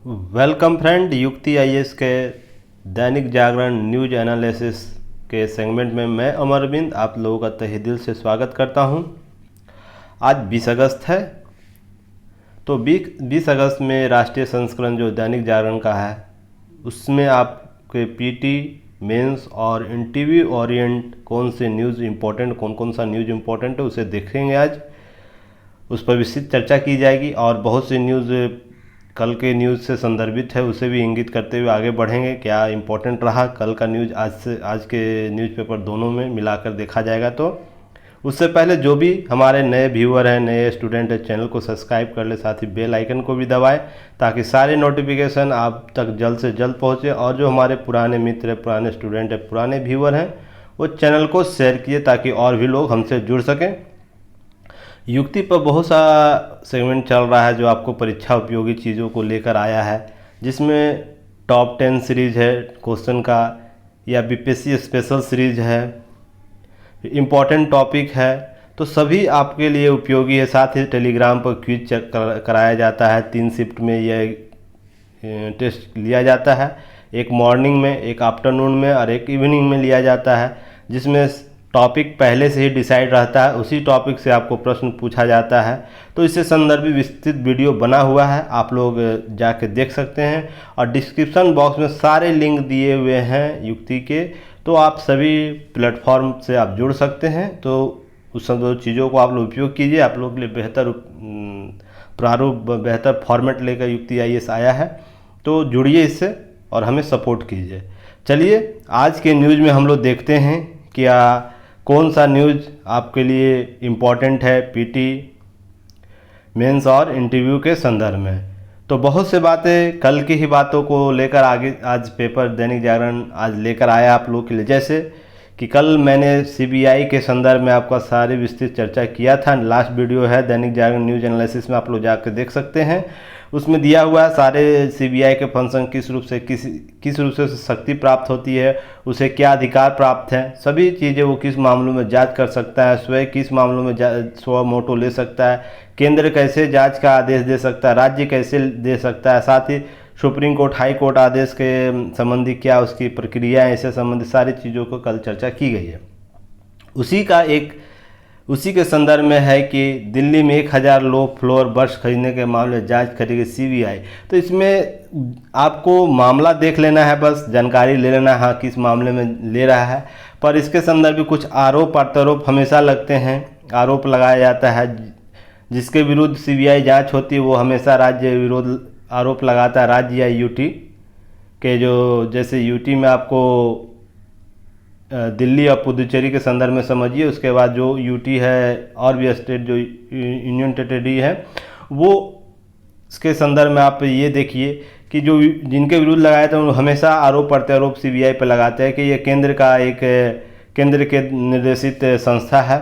Welcome friend, युक्ति IAS के Dainik Jagran news analysis के सेगमेंट में मैं अमरविंद आप लोगों का तहे दिल से स्वागत करता हूं। आज 20 अगस्त है, तो 20 अगस्त में राष्ट्रीय संस्करण जो दैनिक जागरण का है उसमें आपके पीटी मेंस और इंटरव्यू ओरिएंट कौन से न्यूज़ इम्पोर्टेंट कौन सा न्यूज़ इम्पोर्टेंट है उसे देखेंगे। आज उस पर विस्तृत चर्चा की जाएगी और बहुत सी न्यूज़ कल के न्यूज़ से संदर्भित है उसे भी इंगित करते हुए आगे बढ़ेंगे। क्या इम्पोर्टेंट रहा कल का न्यूज़ आज के न्यूज़पेपर दोनों में मिलाकर देखा जाएगा। तो उससे पहले जो भी हमारे नए व्यूअर हैं, नए स्टूडेंट हैं, चैनल को सब्सक्राइब कर ले, साथ ही बेल आइकन को भी दबाएं ताकि सारे नोटिफिकेशन आप तक जल्द से जल्द पहुँचे। और जो हमारे पुराने मित्र हैं, पुराने स्टूडेंट हैं, पुराने व्यूअर हैं, वो चैनल को शेयर कीजिए ताकि और भी लोग हमसे जुड़ सकें। युक्ति पर बहुत सा सेगमेंट चल रहा है जो आपको परीक्षा उपयोगी चीज़ों को लेकर आया है, जिसमें टॉप 10 सीरीज है क्वेश्चन का, या बीपीएससी स्पेशल सीरीज है, इम्पॉर्टेंट टॉपिक है, तो सभी आपके लिए उपयोगी है। साथ ही टेलीग्राम पर क्विज कराया जाता है। 3 शिफ्ट में यह टेस्ट लिया जाता है, एक मॉर्निंग में, एक आफ्टरनून में और एक इवनिंग में लिया जाता है, जिसमें टॉपिक पहले से ही डिसाइड रहता है, उसी टॉपिक से आपको प्रश्न पूछा जाता है। तो इससे संदर्भित विस्तृत वीडियो बना हुआ है, आप लोग जाके देख सकते हैं। और डिस्क्रिप्शन बॉक्स में सारे लिंक दिए हुए हैं युक्ति के, तो आप सभी प्लेटफॉर्म से आप जुड़ सकते हैं। तो उस सब चीज़ों को आप लोग उपयोग कीजिए। आप लोग के लिए बेहतर प्रारूप, बेहतर फॉर्मेट लेकर युक्ति आईएएस आया है, तो जुड़िए इससे और हमें सपोर्ट कीजिए। चलिए आज के न्यूज़ में हम लोग देखते हैं क्या कौन सा न्यूज़ आपके लिए इम्पॉर्टेंट है पीटी मेंस और इंटरव्यू के संदर्भ में। तो बहुत से बातें कल की ही बातों को लेकर आगे आज पेपर दैनिक जागरण आज लेकर आया आप लोगों के लिए। जैसे कि कल मैंने सीबीआई के संदर्भ में आपका सारी विस्तृत चर्चा किया था, लास्ट वीडियो है दैनिक जागरण न्यूज एनालिसिस में, आप लोग जाकर देख सकते हैं। उसमें दिया हुआ है सारे सीबीआई के फंक्शन किस रूप से शक्ति प्राप्त होती है, उसे क्या अधिकार प्राप्त है, सभी चीज़ें वो किस मामलों में जांच कर सकता है, स्वयं किस मामलों में स्व मोटो ले सकता है, केंद्र कैसे जांच का आदेश दे सकता है, राज्य कैसे दे सकता है, साथ ही सुप्रीम कोर्ट हाई कोर्ट आदेश के संबंधी क्या उसकी प्रक्रिया है, इससे संबंधित सारी चीज़ों को कल चर्चा की गई है। उसी के संदर्भ में है कि दिल्ली में 1000 लो फ्लोर बस खरीदने के मामले में जांच करेगी सीबीआई। तो इसमें आपको मामला देख लेना है, बस जानकारी ले लेना है हाँ किस मामले में ले रहा है। पर इसके संदर्भ में कुछ आरोप प्रत्यारोप हमेशा लगते हैं, आरोप लगाया जाता है। जिसके विरुद्ध सीबीआई जांच होती है वो हमेशा राज्य विरोध आरोप लगाता है, राज्य या यूटी के। जो जैसे यूटी में आपको दिल्ली और पुदुचेरी के संदर्भ में समझिए, उसके बाद जो यूटी है और भी स्टेट जो यूनियन टेरिटरी है वो इसके संदर्भ में आप ये देखिए कि जो जिनके विरुद्ध लगाए थे वो हमेशा आरोप प्रत्यारोप सीबीआई पर लगाते हैं कि ये केंद्र के निर्देशित संस्था है।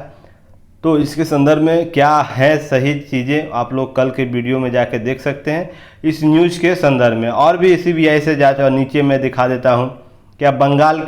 तो इसके संदर्भ में क्या है सही चीज़ें आप लोग कल के वीडियो में जाके देख सकते हैं इस न्यूज़ के संदर्भ में। और भी सीबीआई से जांच, और नीचे मैं दिखा देता हूँ क्या बंगाल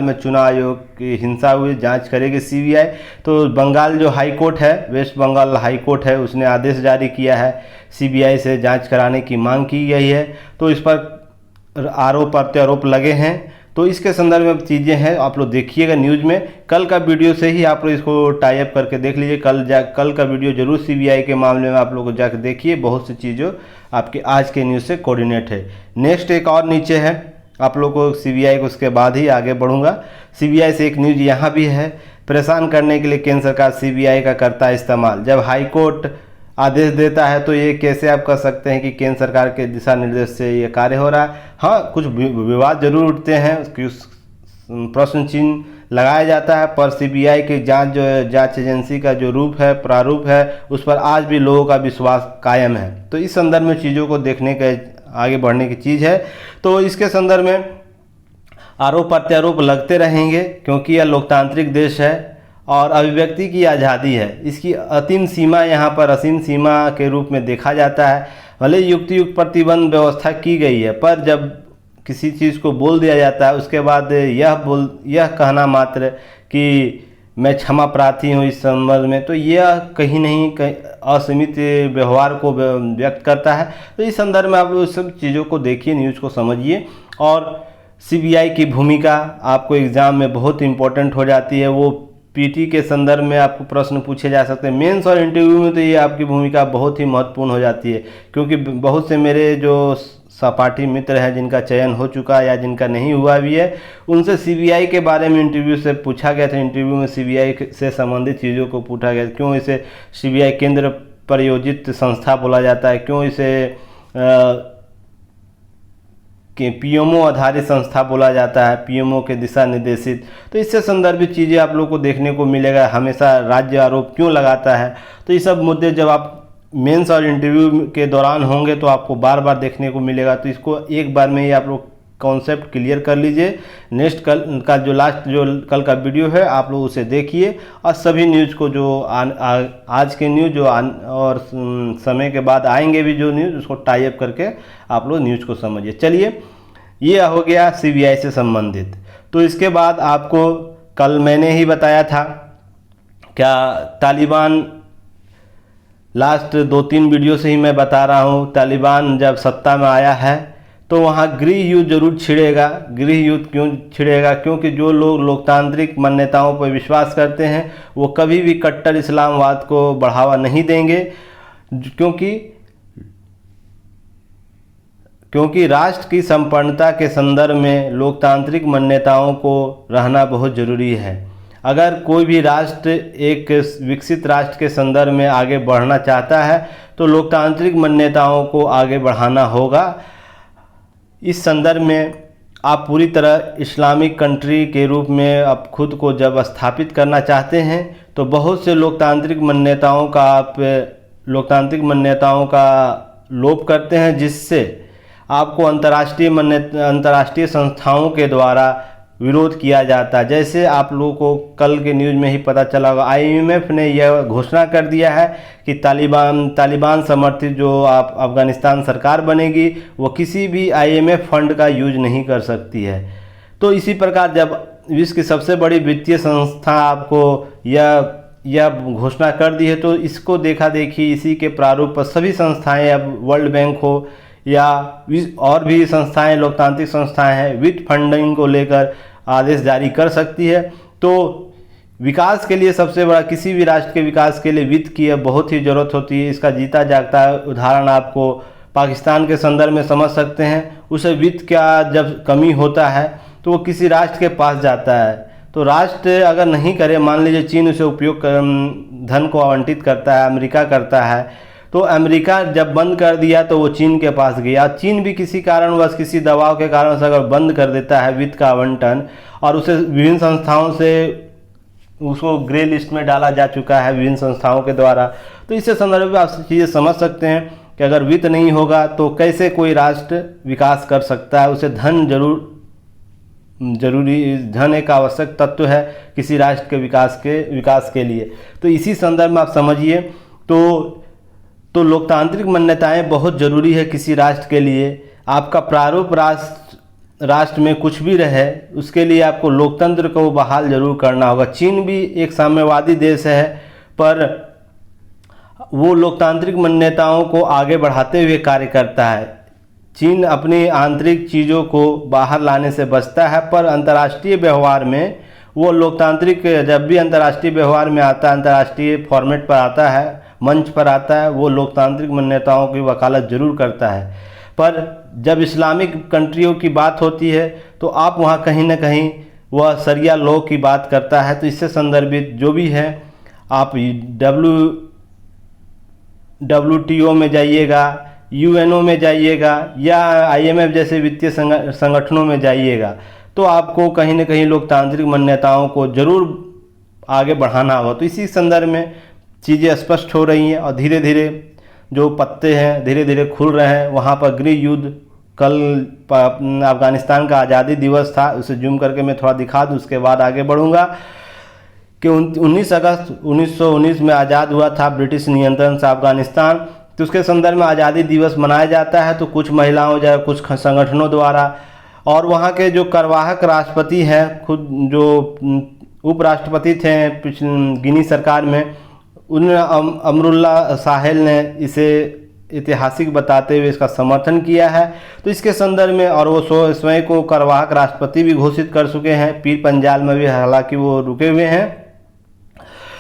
में चुनाव आयोग की हिंसा हुई, जांच करेगी सीबीआई। तो बंगाल जो हाई कोर्ट है, वेस्ट बंगाल हाई कोर्ट है, उसने आदेश जारी किया है, सीबीआई से जांच कराने की मांग की गई है। तो इस पर आरोप प्रत्यारोप लगे हैं। तो इसके संदर्भ में चीज़ें हैं, आप लोग देखिएगा न्यूज़ में। कल का वीडियो से ही आप लोग इसको टाई अप करके देख लीजिए। कल का वीडियो जरूर सीबीआई के मामले में आप लोग जाकर देखिए, बहुत सी चीज़ों आपके आज के न्यूज़ से कोऑर्डिनेट है। नेक्स्ट एक और नीचे है आप लोग को सीबीआई को, उसके बाद ही आगे बढ़ूंगा। सीबीआई से एक न्यूज़ यहाँ भी है, परेशान करने के लिए केंद्र सरकार सीबीआई का करता है इस्तेमाल। जब हाई कोर्ट आदेश देता है तो ये कैसे आप कर सकते हैं कि केंद्र सरकार के दिशा निर्देश से ये कार्य हो रहा है। हाँ, कुछ विवाद जरूर उठते हैं, प्रश्न चिन्ह लगाया जाता है, पर सीबीआई की जांच एजेंसी का जो रूप है, प्रारूप है, उस पर आज भी लोगों का विश्वास कायम है। तो इस संदर्भ में चीज़ों को देखने के आगे बढ़ने की चीज़ है। तो इसके संदर्भ में आरोप प्रत्यारोप लगते रहेंगे क्योंकि यह लोकतांत्रिक देश है और अभिव्यक्ति की आज़ादी है। इसकी असीम सीमा यहाँ पर असीम सीमा के रूप में देखा जाता है। भले युक्त प्रतिबंध व्यवस्था की गई है, पर जब किसी चीज़ को बोल दिया जाता है उसके बाद यह कहना मात्र कि मैं क्षमा प्रार्थी हूँ इस संबंध में, तो यह कहीं नहीं कहीं असीमित व्यवहार को व्यक्त करता है। तो इस संदर्भ में आप उस सब चीज़ों को देखिए, न्यूज़ को समझिए। और सीबीआई की भूमिका आपको एग्ज़ाम में बहुत इंपॉर्टेंट हो जाती है। वो पीटी के संदर्भ में आपको प्रश्न पूछे जा सकते हैं, मेंस और इंटरव्यू में तो ये आपकी भूमिका बहुत ही महत्वपूर्ण हो जाती है, क्योंकि बहुत से मेरे जो सहपाठी मित्र हैं जिनका चयन हो चुका है या जिनका नहीं हुआ भी है, उनसे सीबीआई के बारे में इंटरव्यू से पूछा गया था। इंटरव्यू में सीबीआई से संबंधित चीज़ों को पूछा गया, क्यों इसे सीबीआई केंद्र प्रायोजित संस्था बोला जाता है, क्यों इसे कि पीएमओ आधारित संस्था बोला जाता है, पीएमओ के दिशा निर्देशित। तो इससे संदर्भित चीज़ें आप लोग को देखने को मिलेगा। हमेशा राज्य आरोप क्यों लगाता है, तो ये सब मुद्दे जब आप मेंस और इंटरव्यू के दौरान होंगे तो आपको बार बार देखने को मिलेगा। तो इसको एक बार में ही आप लोग कॉन्सेप्ट क्लियर कर लीजिए। नेक्स्ट कल का जो लास्ट जो कल का वीडियो है आप लोग उसे देखिए, और सभी न्यूज़ को जो आज के न्यूज़ जो और समय के बाद आएंगे भी जो न्यूज़, उसको टाई अप करके आप लोग न्यूज़ को समझिए। चलिए, ये हो गया सीबीआई से संबंधित। तो इसके बाद आपको कल मैंने ही बताया था, क्या तालिबान लास्ट 2-3 वीडियो से ही मैं बता रहा हूँ, तालिबान जब सत्ता में आया है तो वहाँ गृह युद्ध जरूर छिड़ेगा। गृह युद्ध क्यों छिड़ेगा? क्योंकि जो लोग लोकतांत्रिक मान्यताओं पर विश्वास करते हैं वो कभी भी कट्टर इस्लामवाद को बढ़ावा नहीं देंगे, क्योंकि राष्ट्र की संपन्नता के संदर्भ में लोकतांत्रिक मान्यताओं को रहना बहुत ज़रूरी है। अगर कोई भी राष्ट्र एक विकसित राष्ट्र के संदर्भ में आगे बढ़ना चाहता है तो लोकतांत्रिक मान्यताओं को आगे बढ़ाना होगा। इस संदर्भ में आप पूरी तरह इस्लामिक कंट्री के रूप में आप खुद को जब स्थापित करना चाहते हैं तो बहुत से लोकतांत्रिक मान्यताओं का लोप करते हैं, जिससे आपको अंतर्राष्ट्रीय संस्थाओं के द्वारा विरोध किया जाता है। जैसे आप लोगों को कल के न्यूज़ में ही पता चला होगा, आईएमएफ ने यह घोषणा कर दिया है कि तालिबान समर्थित जो आप अफगानिस्तान सरकार बनेगी वो किसी भी आईएमएफ फंड का यूज नहीं कर सकती है। तो इसी प्रकार जब विश्व की सबसे बड़ी वित्तीय संस्था आपको यह घोषणा कर दी है तो इसको देखा देखी इसी के प्रारूप पर सभी संस्थाएं, अब वर्ल्ड बैंक हो या और भी संस्थाएं, लोकतांत्रिक संस्थाएं हैं, वित्त फंडिंग को लेकर आदेश जारी कर सकती है। तो विकास के लिए सबसे बड़ा, किसी भी राष्ट्र के विकास के लिए वित्त की बहुत ही ज़रूरत होती है। इसका जीता जागता उदाहरण आपको पाकिस्तान के संदर्भ में समझ सकते हैं। उसे वित्त का जब कमी होता है तो वो किसी राष्ट्र के पास जाता है। तो राष्ट्र अगर नहीं करे, मान लीजिए चीन उसे धन को आवंटित करता है, अमेरिका करता है, तो अमेरिका जब बंद कर दिया तो वो चीन के पास गया। चीन भी किसी कारणवश, किसी दबाव के कारण से अगर बंद कर देता है वित्त का आवंटन, और उसे विभिन्न संस्थाओं से उसको ग्रे लिस्ट में डाला जा चुका है विभिन्न संस्थाओं के द्वारा, तो इससे संदर्भ में आप चीज़ें समझ सकते हैं कि अगर वित्त नहीं होगा तो कैसे कोई राष्ट्र विकास कर सकता है। उसे धन धन एक आवश्यक तत्व है किसी राष्ट्र के विकास के लिए। तो इसी संदर्भ में आप समझिए, तो लोकतांत्रिक मान्यताएं बहुत ज़रूरी है किसी राष्ट्र के लिए। आपका प्रारूप राष्ट्र में कुछ भी रहे, उसके लिए आपको लोकतंत्र को बहाल जरूर करना होगा। चीन भी एक साम्यवादी देश है, पर वो लोकतांत्रिक मान्यताओं को आगे बढ़ाते हुए कार्य करता है। चीन अपनी आंतरिक चीज़ों को बाहर लाने से बचता है, पर अंतर्राष्ट्रीय व्यवहार में वो लोकतांत्रिक, जब भी अंतर्राष्ट्रीय व्यवहार में आता है, अंतर्राष्ट्रीय फॉर्मेट पर आता है, मंच पर आता है, वो लोकतांत्रिक मान्यताओं की वकालत जरूर करता है। पर जब इस्लामिक कंट्रियों की बात होती है तो आप वहाँ कहीं ना कहीं वह शरिया लॉ की बात करता है। तो इससे संदर्भित जो भी है, आप WTO में जाइएगा, UNO में जाइएगा या IMF जैसे वित्तीय संगठनों में जाइएगा, तो आपको कहीं ना कहीं लोकतांत्रिक मान्यताओं को जरूर आगे बढ़ाना होगा। तो इसी संदर्भ में चीज़ें स्पष्ट हो रही हैं और धीरे धीरे जो पत्ते हैं धीरे धीरे खुल रहे हैं। वहाँ पर गृह युद्ध, कल अफगानिस्तान का आज़ादी दिवस था, उसे जूम करके मैं थोड़ा दिखा दूँ, उसके बाद आगे बढ़ूँगा कि 19 अगस्त 1919 में आज़ाद हुआ था ब्रिटिश नियंत्रण से अफगानिस्तान। तो उसके संदर्भ में आज़ादी दिवस मनाया जाता है, तो कुछ महिलाओं या कुछ संगठनों द्वारा, और वहाँ के जो कार्यवाहक राष्ट्रपति हैं खुद, जो उपराष्ट्रपति थे गिनी सरकार में, उन अमरुल्लाह साहेल ने इसे ऐतिहासिक बताते हुए इसका समर्थन किया है। तो इसके संदर्भ में, और वो स्वयं को कार्यवाहक राष्ट्रपति भी घोषित कर चुके हैं, पीर पंजाल में भी हालांकि वो रुके हुए हैं।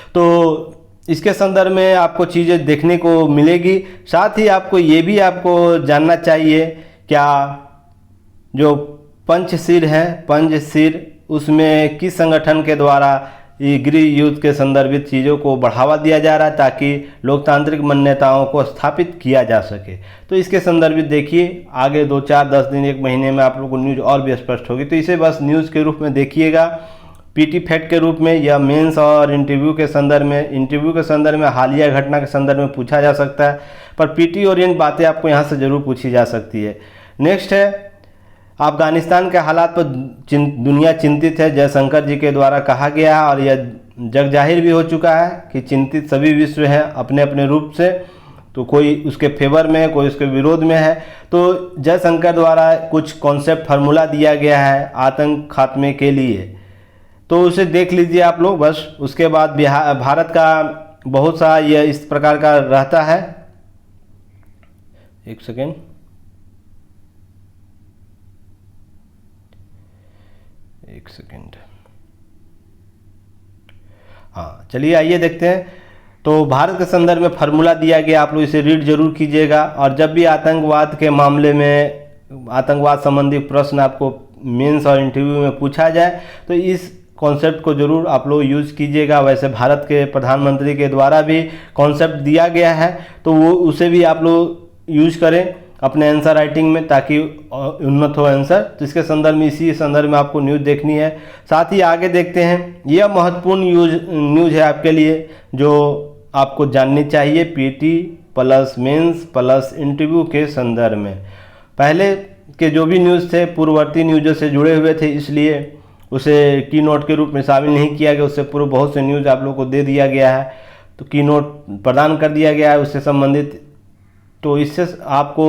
तो इसके संदर्भ में आपको चीज़ें देखने को मिलेगी। साथ ही आपको ये भी आपको जानना चाहिए, क्या जो पंचशील है, पंचशील उसमें किस संगठन के द्वारा ये गृह युद्ध के संदर्भित चीज़ों को बढ़ावा दिया जा रहा है ताकि लोकतांत्रिक मान्यताओं को स्थापित किया जा सके। तो इसके संदर्भित देखिए, आगे 2, 4, 10 दिन, 1 महीने में आप लोगों को न्यूज़ और भी स्पष्ट होगी। तो इसे बस न्यूज़ के रूप में देखिएगा, पीटी फैक्ट के रूप में, या मेंस और इंटरव्यू के संदर्भ में। इंटरव्यू के संदर्भ में हालिया घटना के संदर्भ में पूछा जा सकता है, पर पीटी ओरिएंट बातें आपको यहाँ से ज़रूर पूछी जा सकती है। नेक्स्ट है, अफगानिस्तान के हालात पर दुनिया चिंतित है, जयशंकर जी के द्वारा कहा गया है, और यह जग जाहिर भी हो चुका है कि चिंतित सभी विश्व हैं अपने अपने रूप से। तो कोई उसके फेवर में है, कोई उसके विरोध में है। तो जयशंकर द्वारा कुछ कॉन्सेप्ट फार्मूला दिया गया है आतंक खात्मे के लिए, तो उसे देख लीजिए आप लोग बस। उसके बाद भारत का बहुत सा यह इस प्रकार का रहता है। एक सेकेंड, हाँ चलिए आइए देखते हैं। तो भारत के संदर्भ में फार्मूला दिया गया, आप लोग इसे रीड जरूर कीजिएगा। और जब भी आतंकवाद के मामले में, आतंकवाद संबंधी प्रश्न आपको मेंस और इंटरव्यू में पूछा जाए तो इस कॉन्सेप्ट को जरूर आप लोग यूज़ कीजिएगा। वैसे भारत के प्रधानमंत्री के द्वारा भी कॉन्सेप्ट दिया गया है, तो वो उसे भी आप लोग यूज करें अपने आंसर राइटिंग में ताकि उन्नत हो आंसर। तो इसके संदर्भ में, इसी संदर्भ में आपको न्यूज़ देखनी है। साथ ही आगे देखते हैं, यह महत्वपूर्ण न्यूज़ है आपके लिए जो आपको जाननी चाहिए PT plus mains plus interview के संदर्भ में। पहले के जो भी न्यूज़ थे पूर्ववर्ती न्यूज़ों से जुड़े हुए थे, इसलिए उसे की नोट के रूप में शामिल नहीं किया गया। उससे पूर्व बहुत से न्यूज़ आप लोगों को दे दिया गया है, तो की नोट प्रदान कर दिया गया है उससे संबंधित। तो इससे आपको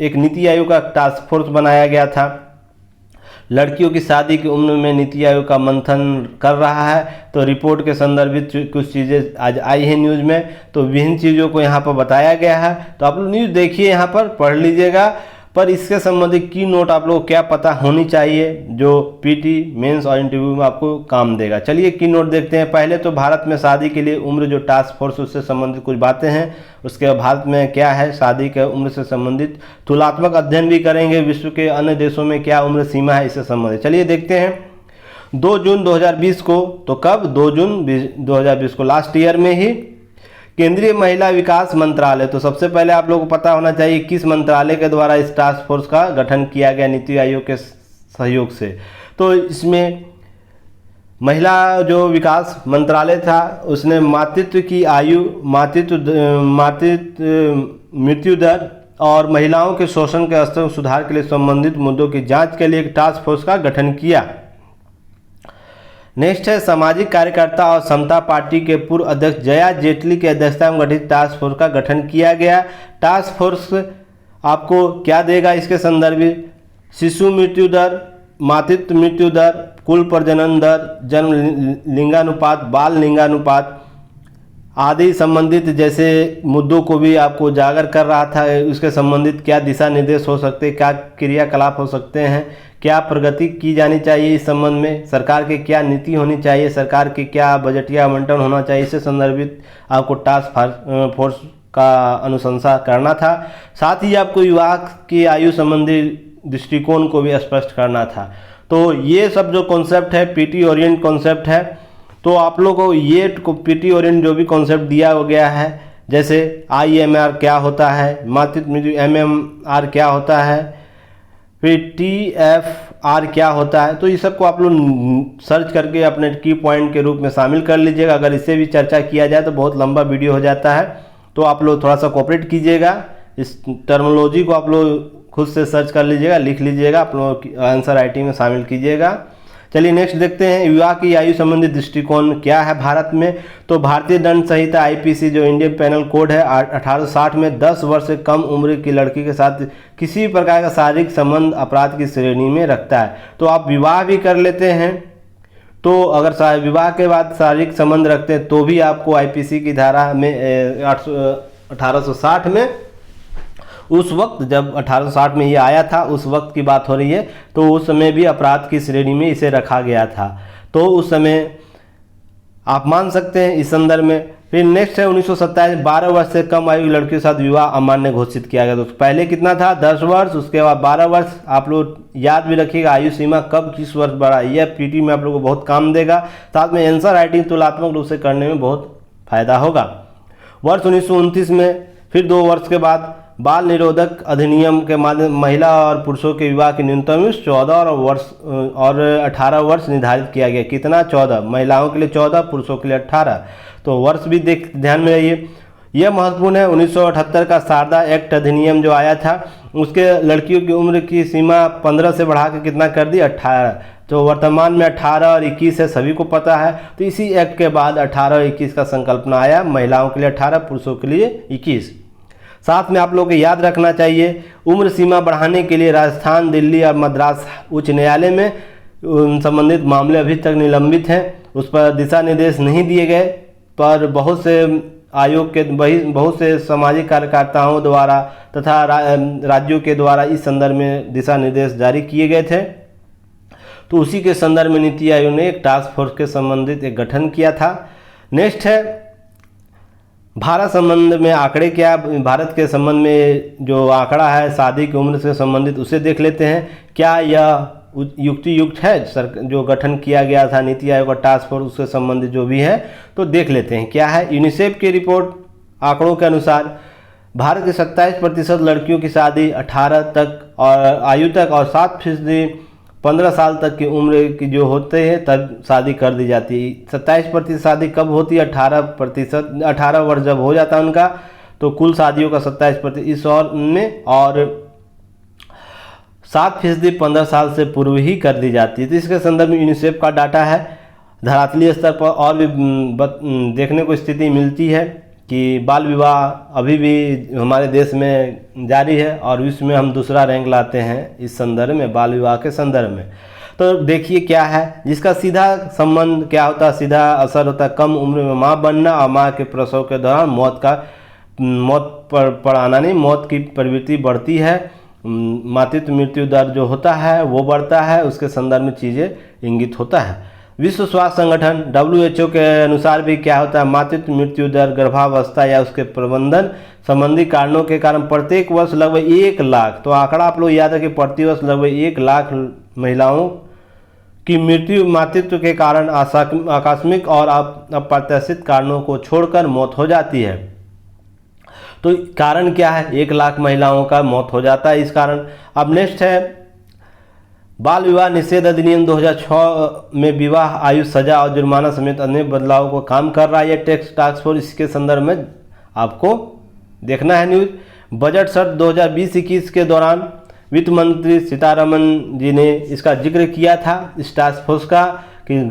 एक नीति आयोग का टास्क फोर्स बनाया गया था, लड़कियों की शादी की उम्र में नीति आयोग का मंथन कर रहा है। तो रिपोर्ट के संदर्भित कुछ चीज़ें आज आई हैं न्यूज़ में, तो विभिन्न चीज़ों को यहाँ पर बताया गया है। तो आप लोग न्यूज़ देखिए, यहाँ पर पढ़ लीजिएगा। पर इसके संबंधित की नोट आप लोगों को क्या पता होनी चाहिए जो पीटी मेंस और इंटरव्यू में आपको काम देगा। चलिए की नोट देखते हैं। पहले तो भारत में शादी के लिए उम्र जो टास्क फोर्स, उससे संबंधित कुछ बातें हैं। उसके बाद भारत में क्या है शादी के उम्र से संबंधित तुलनात्मक अध्ययन भी करेंगे, विश्व के अन्य देशों में क्या उम्र सीमा है इससे संबंधित। चलिए देखते हैं। 2 जून 2020 को, तो कब 2 जून 2020 को, लास्ट ईयर में ही केंद्रीय महिला विकास मंत्रालय, तो सबसे पहले आप लोगों को पता होना चाहिए किस मंत्रालय के द्वारा इस टास्क फोर्स का गठन किया गया नीति आयोग के सहयोग से। तो इसमें महिला जो विकास मंत्रालय था उसने मातृत्व की आयु, मातृत्व मृत्यु दर और महिलाओं के शोषण के स्तर में सुधार के लिए संबंधित मुद्दों की जांच के लिए एक टास्क फोर्स का गठन किया। नेक्स्ट है, सामाजिक कार्यकर्ता और समता पार्टी के पूर्व अध्यक्ष जया जेटली की अध्यक्षता में गठित टास्क फोर्स का गठन किया गया। टास्क फोर्स आपको क्या देगा इसके संदर्भ में, शिशु मृत्यु दर, मातृत्व मृत्यु दर, कुल प्रजनन दर, जन्म लिंगानुपात, बाल लिंगानुपात आदि संबंधित जैसे मुद्दों को भी आपको उजागर कर रहा था। उसके संबंधित क्या दिशा निर्देश हो सकते हैं, क्या क्रियाकलाप हो सकते हैं, क्या प्रगति की जानी चाहिए इस संबंध में, सरकार की क्या नीति होनी चाहिए, सरकार की क्या बजटीय आवंटन होना चाहिए, इससे संदर्भित आपको टास्क फोर्स का अनुशंसा करना था। साथ ही आपको युवा की आयु संबंधी दृष्टिकोण को भी स्पष्ट करना था। तो ये सब जो कॉन्सेप्ट है पीटी ओरिएंट कॉन्सेप्ट है। तो आप लोगों को ये पीटी ओरिएंट जो भी कॉन्सेप्ट दिया हो गया है, जैसे IMR क्या होता है, मातृत्व मृत्यु MMR क्या होता है, फिर TFR क्या होता है, तो ये सबको आप लोग सर्च करके अपने की पॉइंट के रूप में शामिल कर लीजिएगा। अगर इससे भी चर्चा किया जाए तो बहुत लंबा वीडियो हो जाता है, तो आप लोग थोड़ा सा कोऑपरेट कीजिएगा। इस टर्मिनोलॉजी को आप लोग खुद से सर्च कर लीजिएगा, लिख लीजिएगा, आप लोग आंसर राइटिंग में शामिल कीजिएगा। चलिए नेक्स्ट देखते हैं, विवाह की आयु संबंधी दृष्टिकोण क्या है भारत में। तो भारतीय दंड संहिता IPC जो इंडियन पेनल कोड है 1860 में 10 वर्ष से कम उम्र की लड़की के साथ किसी भी प्रकार का शारीरिक संबंध अपराध की श्रेणी में रखता है। तो आप विवाह भी कर लेते हैं तो अगर विवाह के बाद शारीरिक संबंध रखते हैं तो भी आपको आईपीसी की धारा में 1860 में, उस वक्त जब 1860 में ये आया था उस वक्त की बात हो रही है, तो उस समय भी अपराध की श्रेणी में इसे रखा गया था। तो उस समय आप मान सकते हैं इस संदर्भ में। फिर नेक्स्ट है 1927, 12 वर्ष से कम आयु की लड़कियों के साथ विवाह अमान्य घोषित किया गया। तो पहले कितना था, 10 वर्ष, उसके बाद 12 वर्ष। आप लोग याद भी रखिएगा आयु सीमा कब किस वर्ष बढ़ा, यह पीटी में आप लोगों को बहुत काम देगा। साथ में आंसर राइटिंग तुलनात्मक रूप से करने में बहुत फायदा होगा। वर्ष 1929 में फिर 2 वर्ष के बाद बाल निरोधक अधिनियम के माध्यम महिला और पुरुषों के विवाह की न्यूनतम आयु 14 और 18 वर्ष निर्धारित किया गया। कितना, 14, महिलाओं के लिए 14, पुरुषों के लिए 18। तो वर्ष भी ध्यान में रहिए। यह महत्वपूर्ण है। 1978 का शारदा एक्ट अधिनियम जो आया था, उसके लड़कियों की उम्र की सीमा 15 से बढ़ा के कितना कर दी, 18। तो वर्तमान में 18 और 21 है, सभी को पता है। तो इसी एक्ट के बाद 18 और 21 का संकल्पना आया, महिलाओं के लिए 18, पुरुषों के लिए 21। साथ में आप लोगों को याद रखना चाहिए, उम्र सीमा बढ़ाने के लिए राजस्थान, दिल्ली और मद्रास उच्च न्यायालय में संबंधित मामले अभी तक निलंबित हैं। उस पर दिशा निर्देश नहीं दिए गए, पर बहुत से आयोग के बहुत से सामाजिक कार्यकर्ताओं द्वारा तथा राज्यों के द्वारा इस संदर्भ में दिशा निर्देश जारी किए गए थे। तो उसी के संदर्भ में नीति आयोग ने एक टास्क फोर्स के संबंधित एक गठन किया था। नेक्स्ट है भारत संबंध में आंकड़े क्या, भारत के संबंध में जो आंकड़ा है शादी की उम्र से संबंधित, उसे देख लेते हैं। क्या यह युक्ति युक्त है, जो गठन किया गया था नीति आयोग का टास्क फोर्स, उससे संबंधित जो भी है तो देख लेते हैं क्या है। यूनिसेफ की रिपोर्ट आंकड़ों के अनुसार भारत के 27% लड़कियों की शादी 18 तक और आयु तक और 7% 15 साल तक की उम्र की जो होते हैं तब शादी कर दी जाती है। 27% शादी कब होती है, 18%, 18 वर्ष जब हो जाता है उनका, तो कुल शादियों का 27% इस और में, और 7% 15 साल से पूर्व ही कर दी जाती है। तो इसके संदर्भ में यूनिसेफ का डाटा है। धरातलीय स्तर पर और भी देखने को स्थिति मिलती है कि बाल विवाह अभी भी हमारे देश में जारी है और विश्व में हम दूसरा रैंक लाते हैं इस संदर्भ में, बाल विवाह के संदर्भ में। तो देखिए क्या है, जिसका सीधा संबंध क्या होता है, सीधा असर होता है कम उम्र में माँ बनना और माँ के प्रसव के दौरान मौत पर आना नहीं, मौत की प्रवृत्ति बढ़ती है, मातृत्व मृत्यु दर जो होता है वो बढ़ता है, उसके संदर्भ में चीज़ें इंगित होता है। विश्व स्वास्थ्य संगठन WHO के अनुसार भी क्या होता है, मातृत्व मृत्यु दर गर्भावस्था या उसके प्रबंधन संबंधी कारणों के कारण प्रत्येक वर्ष लगभग 1 लाख, तो आंकड़ा आप लोग याद रखें, प्रति वर्ष लगभग 1 लाख महिलाओं की मृत्यु मातृत्व के कारण आकस्मिक और अप्रत्याशित कारणों को छोड़कर मौत हो जाती है। तो कारण क्या है, 1 लाख महिलाओं का मौत हो जाता है इस कारण। अब नेक्स्ट है बाल विवाह निषेध अधिनियम 2006 में विवाह आयु, सजा और जुर्माना समेत अन्य बदलावों को काम कर रहा है ये टास्क फोर्स। इसके संदर्भ में आपको देखना है न्यूज। बजट सत्र 2020-21 के दौरान वित्त मंत्री सीतारमन जी ने इसका जिक्र किया था इस टास्क फोर्स का कि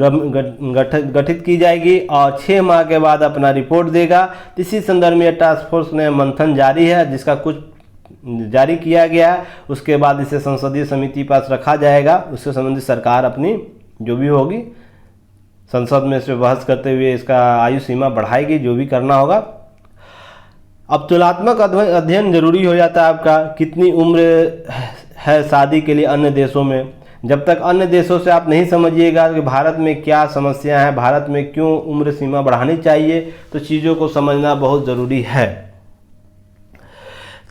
गठित की जाएगी और 6 माह के बाद अपना रिपोर्ट देगा। इसी संदर्भ में टास्क फोर्स ने मंथन जारी है, जिसका कुछ जारी किया गया है। उसके बाद इसे संसदीय समिति पास रखा जाएगा, उससे संबंधित सरकार अपनी जो भी होगी संसद में से बहस करते हुए इसका आयु सीमा बढ़ाएगी, जो भी करना होगा। अब तुलनात्मक अध्ययन जरूरी हो जाता है आपका, कितनी उम्र है शादी के लिए अन्य देशों में। जब तक अन्य देशों से आप नहीं समझिएगा कि भारत में क्या समस्या है, भारत में क्यों उम्र सीमा बढ़ानी चाहिए, तो चीज़ों को समझना बहुत ज़रूरी है।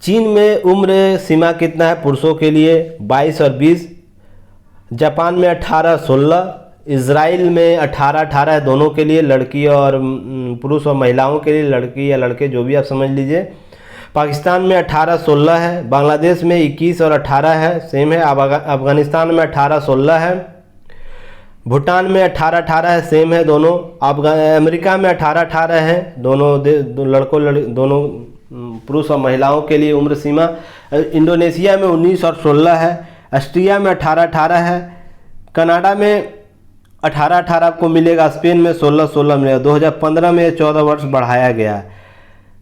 चीन में उम्र सीमा कितना है पुरुषों के लिए 22 और 20, जापान में 18-16, इजराइल में 18-18 है दोनों के लिए, लड़की और पुरुष और महिलाओं के लिए, लड़की या लड़के जो भी आप समझ लीजिए। पाकिस्तान में 18-16 है, बांग्लादेश में 21 और 18 है, सेम है। अफगानिस्तान में 18-16 है, भूटान में 18-18 है, सेम है दोनों। अमेरिका में 18-18 है, दोनों दोनों पुरुष और महिलाओं के लिए उम्र सीमा। इंडोनेशिया में 19 और 16 है, ऑस्ट्रिया में 18-18 है, कनाडा में 18-18 आपको मिलेगा, स्पेन में 16-16 मिलेगा। 2015 में 14 वर्ष बढ़ाया गया।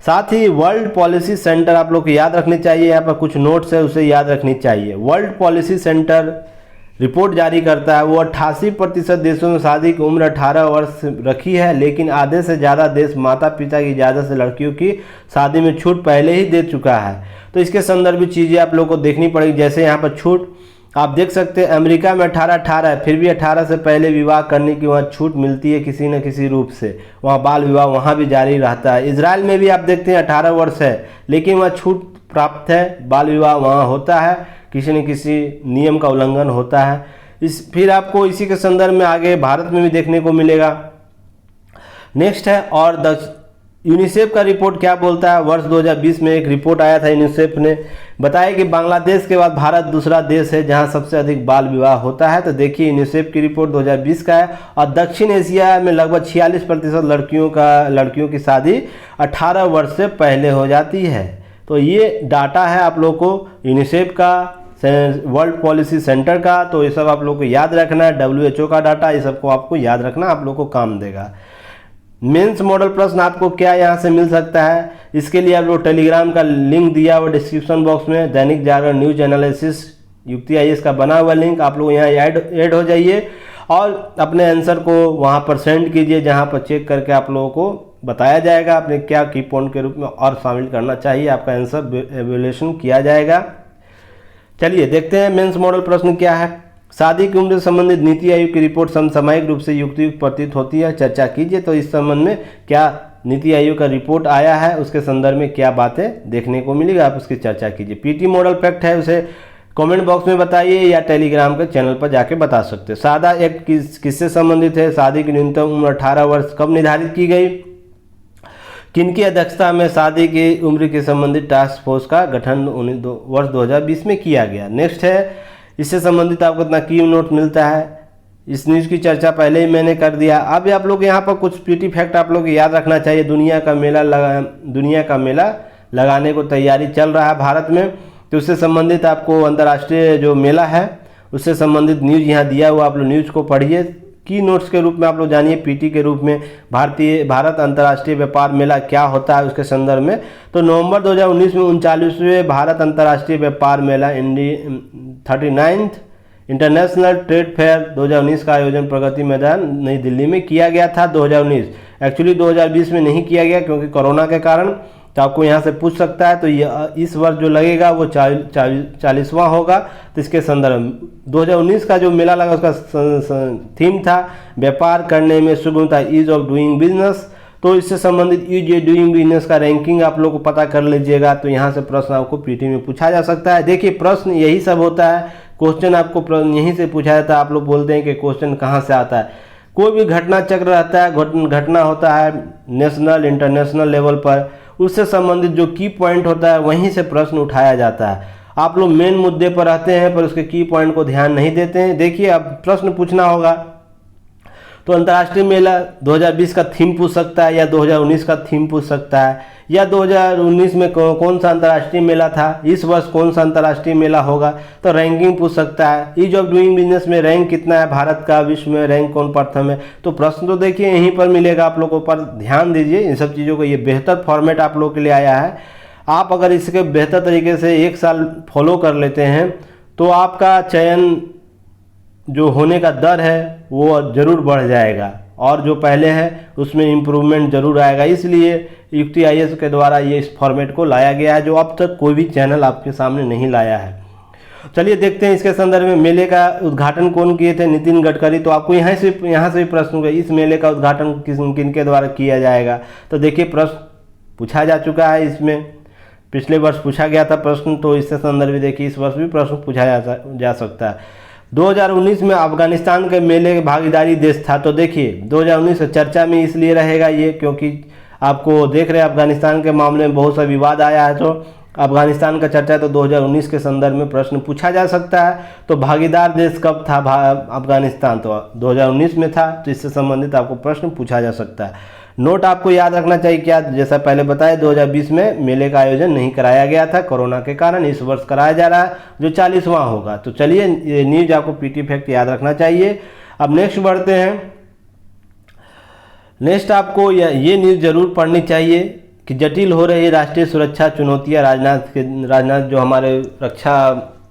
साथ ही वर्ल्ड पॉलिसी सेंटर आप लोग को याद रखनी चाहिए, यहाँ पर कुछ नोट्स है उसे याद रखनी चाहिए। वर्ल्ड पॉलिसी सेंटर रिपोर्ट जारी करता है वो 88% देशों में शादी की उम्र 18 वर्ष रखी है, लेकिन आधे से ज़्यादा देश माता पिता की इजाज़त से लड़कियों की शादी में छूट पहले ही दे चुका है। तो इसके संदर्भ में चीज़ें आप लोग को देखनी पड़ेगी। जैसे यहाँ पर छूट आप देख सकते हैं, अमेरिका में 18 है, फिर भी 18 से पहले विवाह करने की वहाँ छूट मिलती है किसी न किसी रूप से, वहाँ बाल विवाह वहाँ भी जारी रहता है। इजराइल में भी आप देखते हैं 18 वर्ष है, लेकिन वहाँ छूट प्राप्त है, बाल विवाह वहाँ होता है, किसी न किसी नियम का उल्लंघन होता है। फिर आपको इसी के संदर्भ में आगे भारत में भी देखने को मिलेगा। नेक्स्ट है और यूनिसेफ का रिपोर्ट क्या बोलता है। वर्ष 2020 में एक रिपोर्ट आया था, यूनिसेफ ने बताया कि बांग्लादेश के बाद भारत दूसरा देश है जहां सबसे अधिक बाल विवाह होता है। तो देखिए यूनिसेफ की रिपोर्ट 2020 का है और दक्षिण एशिया में लगभग 46% लड़कियों की शादी 18 वर्ष से पहले हो जाती है। तो ये डाटा है आप लोग को यूनिसेफ का, वर्ल्ड पॉलिसी सेंटर का। तो ये सब आप लोग को याद रखना है, WHO का डाटा, ये सबको आपको याद रखना, आप लोग को काम देगा। मेंस मॉडल प्रश्न आपको क्या यहाँ से मिल सकता है, इसके लिए आप लोग टेलीग्राम का लिंक दिया हुआ डिस्क्रिप्शन बॉक्स में, दैनिक जागरण न्यूज एनालिसिस युक्ति IAS का बना हुआ लिंक, आप लोग यहाँ ऐड हो जाइए और अपने आंसर को वहाँ पर सेंड कीजिए, जहाँ पर चेक करके आप लोगों को बताया जाएगा अपने क्या की पॉइंट के रूप में और शामिल करना चाहिए, आपका आंसर एवेल्यूएशन किया जाएगा। चलिए देखते हैं मेंस मॉडल प्रश्न क्या है। शादी की उम्र से संबंधित नीति आयोग की रिपोर्ट समसामयिक रूप से युक्तियुक्त प्रतीत होती है, चर्चा कीजिए। तो इस संबंध में क्या नीति आयोग का रिपोर्ट आया है, उसके संदर्भ में क्या बातें देखने को मिलेगी, आप उसकी चर्चा कीजिए। PT मॉडल फैक्ट है, उसे कमेंट बॉक्स में बताइए या टेलीग्राम के चैनल पर जाके बता सकते हैं। सादा एक्ट किससे संबंधित है, शादी की न्यूनतम उम्र 18 वर्ष कब निर्धारित की गई, किनकी अध्यक्षता में शादी की उम्र के संबंधित टास्क फोर्स का गठन वर्ष 2020 में किया गया। नेक्स्ट है, इससे संबंधित आपको इतना की नोट मिलता है। इस न्यूज़ की चर्चा पहले ही मैंने कर दिया। अब आप लोग यहाँ पर कुछ PT फैक्ट आप लोग याद रखना चाहिए। दुनिया का मेला लगाने को तैयारी चल रहा है भारत में, तो उससे संबंधित आपको अंतर्राष्ट्रीय जो मेला है उससे संबंधित न्यूज़ यहाँ दिया हुआ, आप लोग न्यूज़ को पढ़िए। की नोट्स के रूप में आप लोग जानिए PT के रूप में भारत अंतर्राष्ट्रीय व्यापार मेला क्या होता है उसके संदर्भ में। तो नवंबर 2019 में 39वें भारत अंतर्राष्ट्रीय व्यापार मेला 39th इंटरनेशनल ट्रेड फेयर 2019 का आयोजन प्रगति मैदान नई दिल्ली में किया गया था। 2019 एक्चुअली 2020 में नहीं किया गया क्योंकि कोरोना के कारण, तो आपको यहाँ से पूछ सकता है। तो ये इस वर्ष जो लगेगा वो 40वां होगा। तो इसके संदर्भ 2019 का जो मेला लगा उसका थीम था व्यापार करने में सुगमता, ईज ऑफ डूइंग बिजनेस। तो इससे संबंधित ईज डूइंग बिजनेस का रैंकिंग आप लोग को पता कर लीजिएगा। तो यहाँ से प्रश्न आपको PT में पूछा जा सकता है। देखिए प्रश्न यही सब होता है, क्वेश्चन आपको यहीं से पूछा जाता है। आप लोग बोलते हैं कि क्वेश्चन कहाँ से आता है, कोई भी घटना चक्र रहता है, घटना होता है नेशनल इंटरनेशनल लेवल पर, उससे संबंधित जो की पॉइंट होता है वहीं से प्रश्न उठाया जाता है। आप लोग मेन मुद्दे पर रहते हैं पर उसके की पॉइंट को ध्यान नहीं देते हैं। देखिए अब प्रश्न पूछना होगा तो अंतर्राष्ट्रीय मेला 2020 का थीम पूछ सकता है या 2019 का थीम पूछ सकता है, या 2019 में कौन सा अंतर्राष्ट्रीय मेला था, इस वर्ष कौन सा अंतर्राष्ट्रीय मेला होगा। तो रैंकिंग पूछ सकता है, ईज ऑफ डूइंग बिजनेस में रैंक कितना है भारत का, विश्व में रैंक कौन प्रथम है। तो प्रश्न तो देखिए यहीं पर मिलेगा आप लोगों पर, ध्यान दीजिए इन सब चीज़ों को। ये बेहतर फॉर्मेट आप लोगों के लिए आया है। आप अगर इसके बेहतर तरीके से 1 साल फॉलो कर लेते हैं तो आपका चयन जो होने का दर है वो ज़रूर बढ़ जाएगा और जो पहले है उसमें इम्प्रूवमेंट ज़रूर आएगा। इसलिए युक्ति IAS के द्वारा ये इस फॉर्मेट को लाया गया है जो अब तक कोई भी चैनल आपके सामने नहीं लाया है। चलिए देखते हैं इसके संदर्भ में मेले का उद्घाटन कौन किए थे, नितिन गडकरी। तो आपको यहाँ से भी प्रश्न होगा, इस मेले का उद्घाटन किन के द्वारा किया जाएगा। तो देखिए प्रश्न पूछा जा चुका है, इसमें पिछले वर्ष पूछा गया था प्रश्न, तो इससे संदर्भ देखिए इस वर्ष भी प्रश्न पूछा जा सकता है। 2019 में अफगानिस्तान के मेले के भागीदारी देश था। तो देखिए 2019 चर्चा में इसलिए रहेगा ये क्योंकि आपको देख रहे हैं अफगानिस्तान के मामले में बहुत सा विवाद आया है, तो अफगानिस्तान का चर्चा तो 2019 के संदर्भ में प्रश्न पूछा जा सकता है। तो भागीदार देश कब था अफगानिस्तान, तो 2019 में था। तो इससे संबंधित आपको प्रश्न पूछा जा सकता है। नोट आपको याद रखना चाहिए क्या, जैसा पहले बताया 2020 में मेले का आयोजन नहीं कराया गया था कोरोना के कारण, इस वर्ष कराया जा रहा है जो 40वां होगा। तो चलिए ये न्यूज आपको PT फैक्ट याद रखना चाहिए। अब नेक्स्ट बढ़ते हैं। नेक्स्ट आपको ये न्यूज़ जरूर पढ़नी चाहिए कि जटिल हो रही राष्ट्रीय सुरक्षा चुनौतियां, राजनाथ जो हमारे रक्षा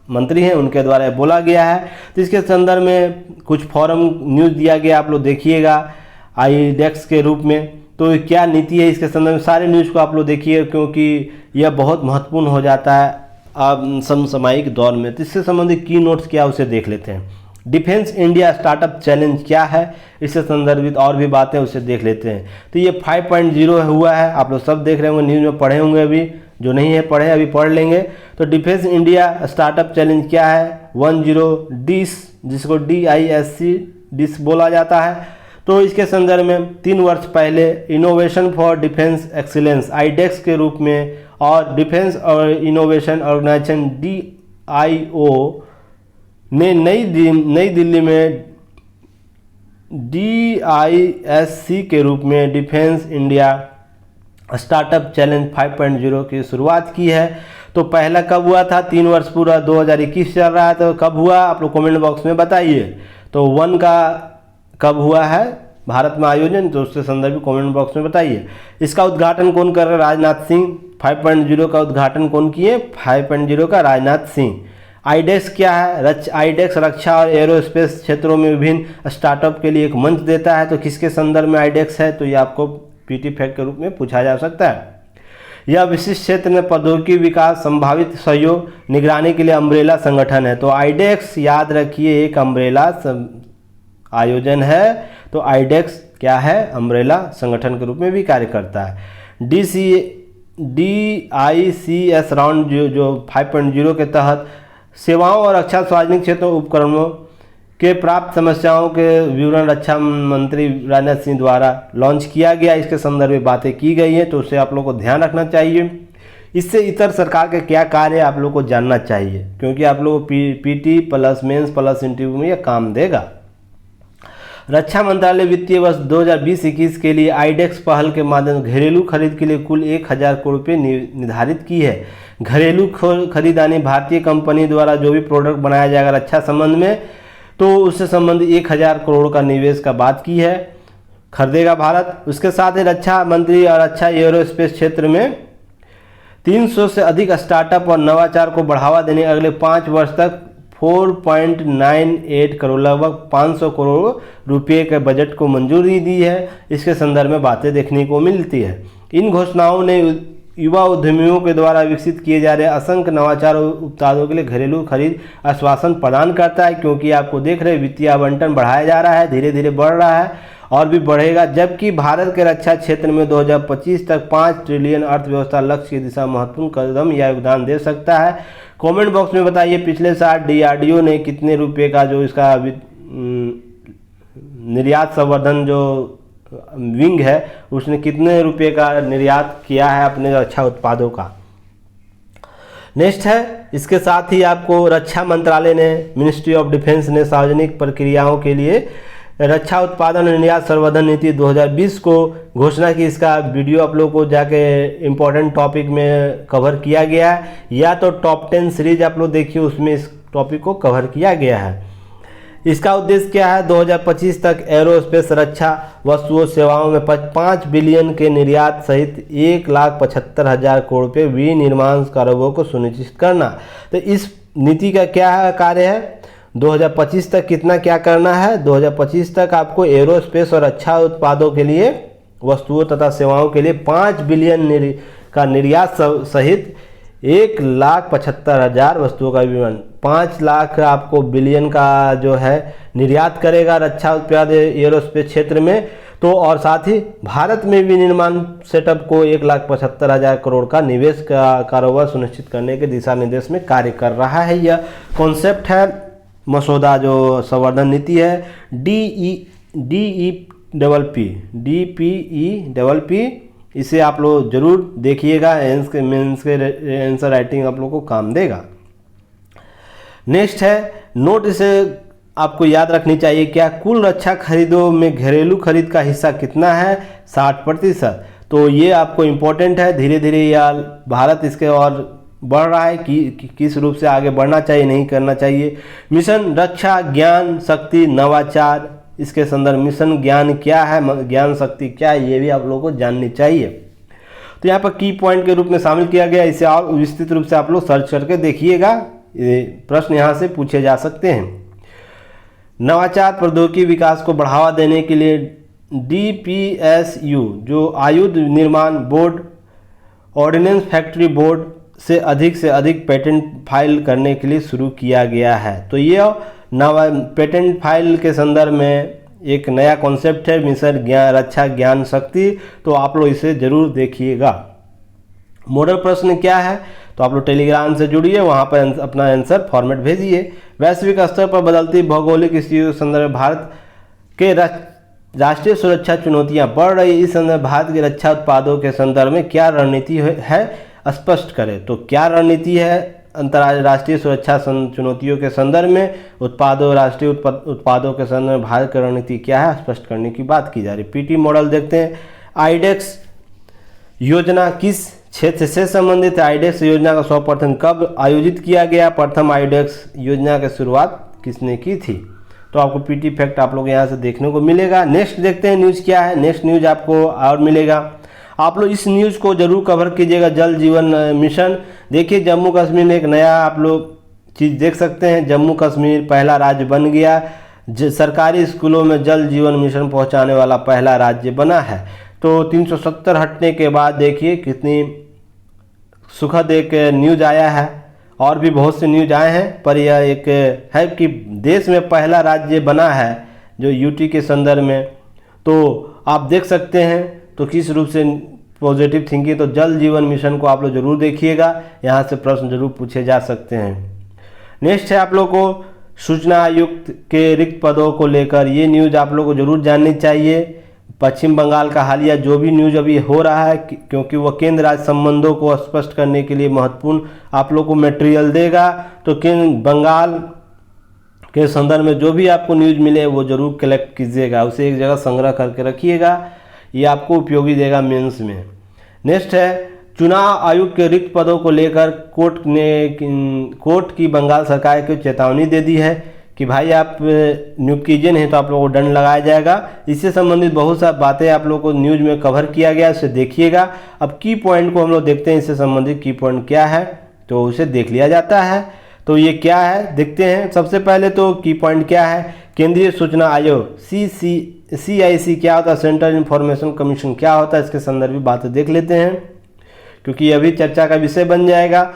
मंत्री हैं उनके द्वारा बोला गया है। तो इसके संदर्भ में कुछ फॉरम न्यूज़ दिया गया, आप लोग देखिएगा आईडेक्स के रूप में। तो क्या नीति है इसके संदर्भ में, सारे न्यूज़ को आप लोग देखिए, क्योंकि यह बहुत महत्वपूर्ण हो जाता है अब समसामयिक दौर में। तो इससे संबंधित की नोट्स क्या उसे देख लेते हैं। डिफेंस इंडिया स्टार्टअप चैलेंज क्या है, इससे संदर्भित और भी बातें उसे देख लेते हैं। तो ये 5.0 हुआ है, आप लोग सब देख रहे होंगे, न्यूज़ में पढ़े होंगे, अभी जो नहीं है पढ़े अभी पढ़ लेंगे। तो डिफेंस इंडिया स्टार्टअप चैलेंज क्या है, 10 डिस, जिसको DISC डिस बोला जाता है। तो इसके संदर्भ में 3 वर्ष पहले innovation for defence excellence iDEX के रूप में और डिफेंस और इनोवेशन ऑर्गेनाइजेशन DIO ने नई दिल्ली में DISC के रूप में डिफेंस इंडिया स्टार्टअप चैलेंज 5.0 की शुरुआत की है। तो पहला कब हुआ था, 3 वर्ष पूरा 2021 चल रहा है, तो कब हुआ आप लोग कमेंट बॉक्स में बताइए। तो 1 का कब हुआ है भारत में आयोजन, तो उसके संदर्भ में कमेंट बॉक्स में बताइए। इसका उद्घाटन कौन कर रहे हैं, राजनाथ सिंह। 5.0 का उद्घाटन कौन किए, 5.0 का राजनाथ सिंह। आईडेक्स क्या है, आईडेक्स रक्षा और एरोस्पेस क्षेत्रों में विभिन्न स्टार्टअप के लिए एक मंच देता है। तो किसके संदर्भ में आईडेक्स है, तो ये आपको PT फैक्ट के रूप में पूछा जा सकता है। यह विशिष्ट क्षेत्र में प्रौद्योगिकी विकास, संभावित सहयोग, निगरानी के लिए अम्ब्रेला संगठन है। तो आईडेक्स याद रखिए एक अम्ब्रेला आयोजन है। तो आईडेक्स क्या है, अम्ब्रेला संगठन के रूप में भी कार्य करता है। DICS राउंड जो 5.0 के तहत सेवाओं और रक्षा सार्वजनिक क्षेत्र उपकरणों के प्राप्त समस्याओं के विवरण रक्षा मंत्री राजनाथ सिंह द्वारा लॉन्च किया गया। इसके संदर्भ में बातें की गई हैं, तो उसे आप लोगों को ध्यान रखना चाहिए। इससे इतर सरकार के क्या कार्य आप लोगों को जानना चाहिए, क्योंकि आप लोगों को PT plus mains plus interview में यह काम देगा। रक्षा मंत्रालय वित्तीय वर्ष 2020-21 के लिए आईडेक्स पहल के माध्यम से घरेलू खरीद के लिए कुल 1000 करोड़ रुपये निर्धारित की है। घरेलू खरीद यानी भारतीय कंपनी द्वारा जो भी प्रोडक्ट बनाया जाएगा रक्षा संबंध में, तो उससे संबंधित 1000 करोड़ का निवेश का बात की है, खरीदेगा भारत। उसके साथ ही रक्षा मंत्री और रक्षा एरोस्पेस क्षेत्र में 300 से अधिक स्टार्टअप और नवाचार को बढ़ावा देने अगले 5 वर्ष तक 4.98 करोड़ लगभग 500 करोड़ रुपये के बजट को मंजूरी दी है। इसके संदर्भ में बातें देखने को मिलती है। इन घोषणाओं ने युवा उद्यमियों के द्वारा विकसित किए जा रहे असंख्य नवाचार उत्पादों के लिए घरेलू खरीद आश्वासन प्रदान करता है, क्योंकि आपको देख रहे वित्तीय आवंटन बढ़ाया जा रहा है, धीरे धीरे बढ़ रहा है और भी बढ़ेगा। जबकि भारत के रक्षा क्षेत्र में 2025 तक 5 ट्रिलियन अर्थव्यवस्था लक्ष्य की दिशा महत्वपूर्ण कदम या योगदान दे सकता है। कमेंट बॉक्स में बताइए पिछले साल DRDO ने कितने रुपए का जो इसका निर्यात संवर्धन जो विंग है उसने कितने रुपए का निर्यात किया है अपने रक्षा उत्पादों का। नेक्स्ट है, इसके साथ ही आपको रक्षा मंत्रालय ने, मिनिस्ट्री ऑफ डिफेंस ने सार्वजनिक प्रक्रियाओं के लिए रक्षा उत्पादन और निर्यात संवर्धन नीति 2020 को घोषणा की। इसका वीडियो आप लोगों को जाके इम्पोर्टेंट टॉपिक में कवर किया गया है, या तो टॉप 10 सीरीज आप लोग देखिए, उसमें इस टॉपिक को कवर किया गया है। इसका उद्देश्य क्या है, 2025 तक एरोस्पेस रक्षा वस्तुओं सेवाओं में 5 बिलियन के निर्यात सहित 1,75,000 करोड़ रुपये विनिर्माण कारोबार को सुनिश्चित करना। तो इस नीति का क्या कार्य है, 2025 तक कितना क्या करना है, 2025 तक आपको एरोस्पेस और रक्षा उत्पादों के लिए वस्तुओं तथा सेवाओं के लिए 5 बिलियन का निर्यात सहित 1,75,000 वस्तुओं का विवरण, 5 लाख आपको बिलियन का जो है निर्यात करेगा रक्षा उत्पाद एरोस्पेस क्षेत्र में। तो और साथ ही भारत में विनिर्माण सेटअप को 1,75,000 करोड़ का निवेश का कारोबार सुनिश्चित करने के दिशा निर्देश में कार्य कर रहा है। यह कॉन्सेप्ट है मसौदा जो संवर्धन नीति है DPEPP। इसे आप लोग जरूर देखिएगा, मेंस के आंसर राइटिंग आप लोग को काम देगा। नेक्स्ट है नोट, इसे आपको याद रखनी चाहिए क्या, कुल रक्षा खरीदों में घरेलू खरीद का हिस्सा कितना है, 60%। तो ये आपको इम्पोर्टेंट है, धीरे धीरे यार भारत इसके और बढ़ रहा है कि किस रूप से आगे बढ़ना चाहिए, नहीं करना चाहिए। मिशन रक्षा ज्ञान शक्ति नवाचार, इसके संदर्भ मिशन ज्ञान क्या है, ज्ञान शक्ति क्या है, ये भी आप लोगों को जाननी चाहिए। तो यहाँ पर की पॉइंट के रूप में शामिल किया गया, इसे और विस्तृत रूप से आप लोग सर्च करके देखिएगा, ये प्रश्न यहाँ से पूछे जा सकते हैं। नवाचार प्रौद्योगिकी विकास को बढ़ावा देने के लिए DPSU जो आयुध निर्माण बोर्ड, ऑर्डिनेंस फैक्ट्री बोर्ड से अधिक पेटेंट फाइल करने के लिए शुरू किया गया है। तो ये नवा पेटेंट फाइल के संदर्भ में एक नया कॉन्सेप्ट है, मिशन रक्षा ज्ञान शक्ति, तो आप लोग इसे जरूर देखिएगा। मॉडल प्रश्न क्या है, तो आप लोग टेलीग्राम से जुड़िए, वहाँ पर अपना आंसर फॉर्मेट भेजिए। वैश्विक स्तर पर बदलती भौगोलिक स्थितियों के संदर्भ में भारत के राष्ट्रीय सुरक्षा चुनौतियां बढ़ रही, इस संदर्भ भारत के रक्षा उत्पादों के संदर्भ में क्या रणनीति है स्पष्ट करें। तो क्या रणनीति है अंतर्राष्ट्रीय राष्ट्रीय सुरक्षा चुनौतियों के संदर्भ में राष्ट्रीय उत्पादों के संदर्भ में भारत की रणनीति क्या है स्पष्ट करने की बात की जा रही। पीटी मॉडल देखते हैं। आईडेक्स योजना किस क्षेत्र से संबंधित है। आईडेक्स योजना का सर्वप्रथम कब आयोजित किया गया। प्रथम आईडेक्स योजना की शुरुआत किसने की थी। तो आपको पीटी फैक्ट आप लोग यहाँ से देखने को मिलेगा। नेक्स्ट देखते हैं न्यूज़ क्या है। नेक्स्ट न्यूज़ आपको और मिलेगा, आप लोग इस न्यूज़ को जरूर कवर कीजिएगा। जल जीवन मिशन देखिए, जम्मू कश्मीर में एक नया आप लोग चीज़ देख सकते हैं। जम्मू कश्मीर पहला राज्य बन गया, सरकारी स्कूलों में जल जीवन मिशन पहुंचाने वाला पहला राज्य बना है। तो 370 हटने के बाद देखिए कितनी सुखद एक न्यूज़ आया है, और भी बहुत से न्यूज़ आए हैं, पर यह एक है कि देश में पहला राज्य बना है जो यूटी के संदर्भ में। तो आप देख सकते हैं तो किस रूप से पॉजिटिव थिंकिंग। तो जल जीवन मिशन को आप लोग जरूर देखिएगा, यहाँ से प्रश्न जरूर पूछे जा सकते हैं। नेक्स्ट है आप लोग को सूचना आयुक्त के रिक्त पदों को लेकर, ये न्यूज़ आप लोग को जरूर जाननी चाहिए। पश्चिम बंगाल का हालिया जो भी न्यूज़ अभी हो रहा है, क्योंकि वह केंद्र राज्य संबंधों को स्पष्ट करने के लिए महत्वपूर्ण आप लोग को मटेरियल देगा। तो केंद्र बंगाल के संदर्भ में जो भी आपको न्यूज़ मिले वो जरूर कलेक्ट कीजिएगा, उसे एक जगह संग्रह करके रखिएगा, ये आपको उपयोगी देगा मेंस में। नेक्स्ट है चुनाव आयोग के रिक्त पदों को लेकर कोर्ट की बंगाल सरकार को चेतावनी दे दी है कि भाई आप नियुक्त कीजिए, नहीं तो आप लोगों को दंड लगाया जाएगा। इससे संबंधित बहुत सारी बातें आप लोगों को न्यूज़ में कवर किया गया, उसे देखिएगा। अब की पॉइंट को हम लोग देखते हैं, इससे संबंधित की पॉइंट क्या है, तो उसे देख लिया जाता है। तो ये क्या है देखते हैं। सबसे पहले तो की पॉइंट क्या है, केंद्रीय सूचना आयोग CIC क्या होता है, सेंट्रल इंफॉर्मेशन कमीशन क्या होता है, इसके संदर्भ में बातें देख लेते हैं, क्योंकि यह भी चर्चा का विषय बन जाएगा।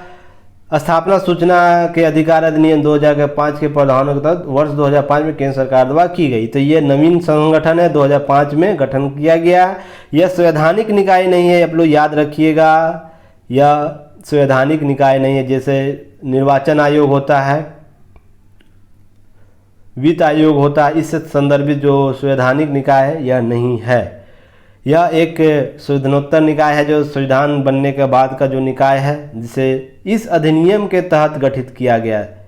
स्थापना सूचना के अधिकार अधिनियम 2005 के प्रावधानों के तहत वर्ष 2005 में केंद्र सरकार द्वारा की गई। तो ये नवीन संगठन है, 2005 में गठन किया गया। यह संवैधानिक निकाय नहीं है, आप लोग याद रखिएगा, यह संवैधानिक निकाय नहीं है। जैसे निर्वाचन आयोग होता है, वित्त आयोग होता है, इससे संदर्भित जो संवैधानिक निकाय है यह नहीं है। यह एक संशोधनोत्तर निकाय है, जो संविधान बनने के बाद का जो निकाय है, जिसे इस अधिनियम के तहत गठित किया गया है।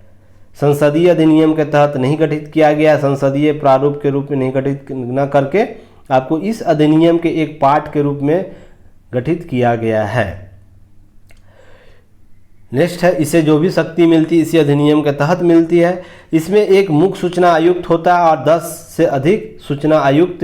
संसदीय अधिनियम के तहत नहीं गठित किया गया, संसदीय प्रारूप के रूप में नहीं गठित न करके आपको इस अधिनियम के एक पार्ट के रूप में गठित किया गया है। नेक्स्ट है, इसे जो भी शक्ति मिलती है इसी अधिनियम के तहत मिलती है। इसमें एक मुख्य सूचना आयुक्त होता है और 10 से अधिक सूचना आयुक्त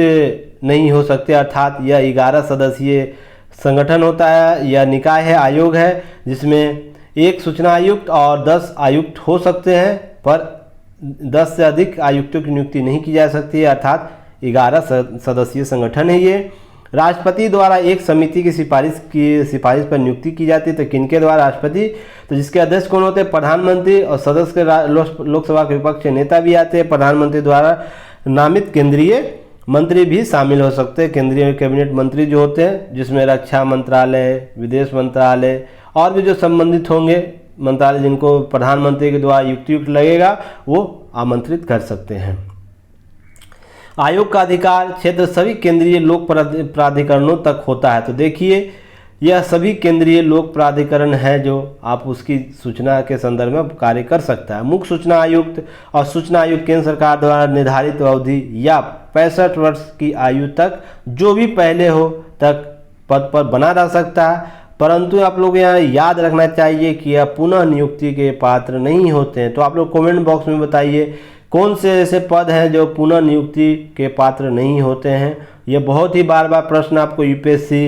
नहीं हो सकते, अर्थात यह 11 सदस्यीय संगठन होता है, यह निकाय है, आयोग है, जिसमें एक सूचना आयुक्त और 10 आयुक्त हो सकते हैं, पर 10 से अधिक आयुक्तों की नियुक्ति नहीं की जा सकती है, अर्थात 11 सदस्यीय संगठन है ये। राष्ट्रपति द्वारा एक समिति की सिफारिश पर नियुक्ति की जाती है। तो किनके द्वारा, राष्ट्रपति। तो जिसके अध्यक्ष कौन होते हैं, प्रधानमंत्री, और सदस्य के लोकसभा के विपक्ष के नेता भी आते हैं। प्रधानमंत्री द्वारा नामित केंद्रीय मंत्री भी शामिल हो सकते हैं, केंद्रीय कैबिनेट मंत्री जो होते हैं, जिसमें रक्षा मंत्रालय, विदेश मंत्रालय और भी जो संबंधित होंगे मंत्रालय जिनको प्रधानमंत्री के द्वारा युक्त लगेगा वो आमंत्रित कर सकते हैं। आयोग का अधिकार क्षेत्र सभी केंद्रीय लोक प्राधिकरणों तक होता है। तो देखिए यह सभी केंद्रीय लोक प्राधिकरण है जो आप उसकी सूचना के संदर्भ में कार्य कर सकता है। मुख्य सूचना आयुक्त और सूचना आयुक्त केंद्र सरकार द्वारा निर्धारित अवधि या 65 वर्ष की आयु तक जो भी पहले हो तक पद पर बना रह सकता है, परंतु आप लोग यहाँ याद रखना चाहिए कि यह पुनः नियुक्ति के पात्र नहीं होते हैं। तो आप लोग कमेंट बॉक्स में बताइए कौन से ऐसे पद हैं जो पुनः नियुक्ति के पात्र नहीं होते हैं। यह बहुत ही बार बार प्रश्न आपको यूपीएससी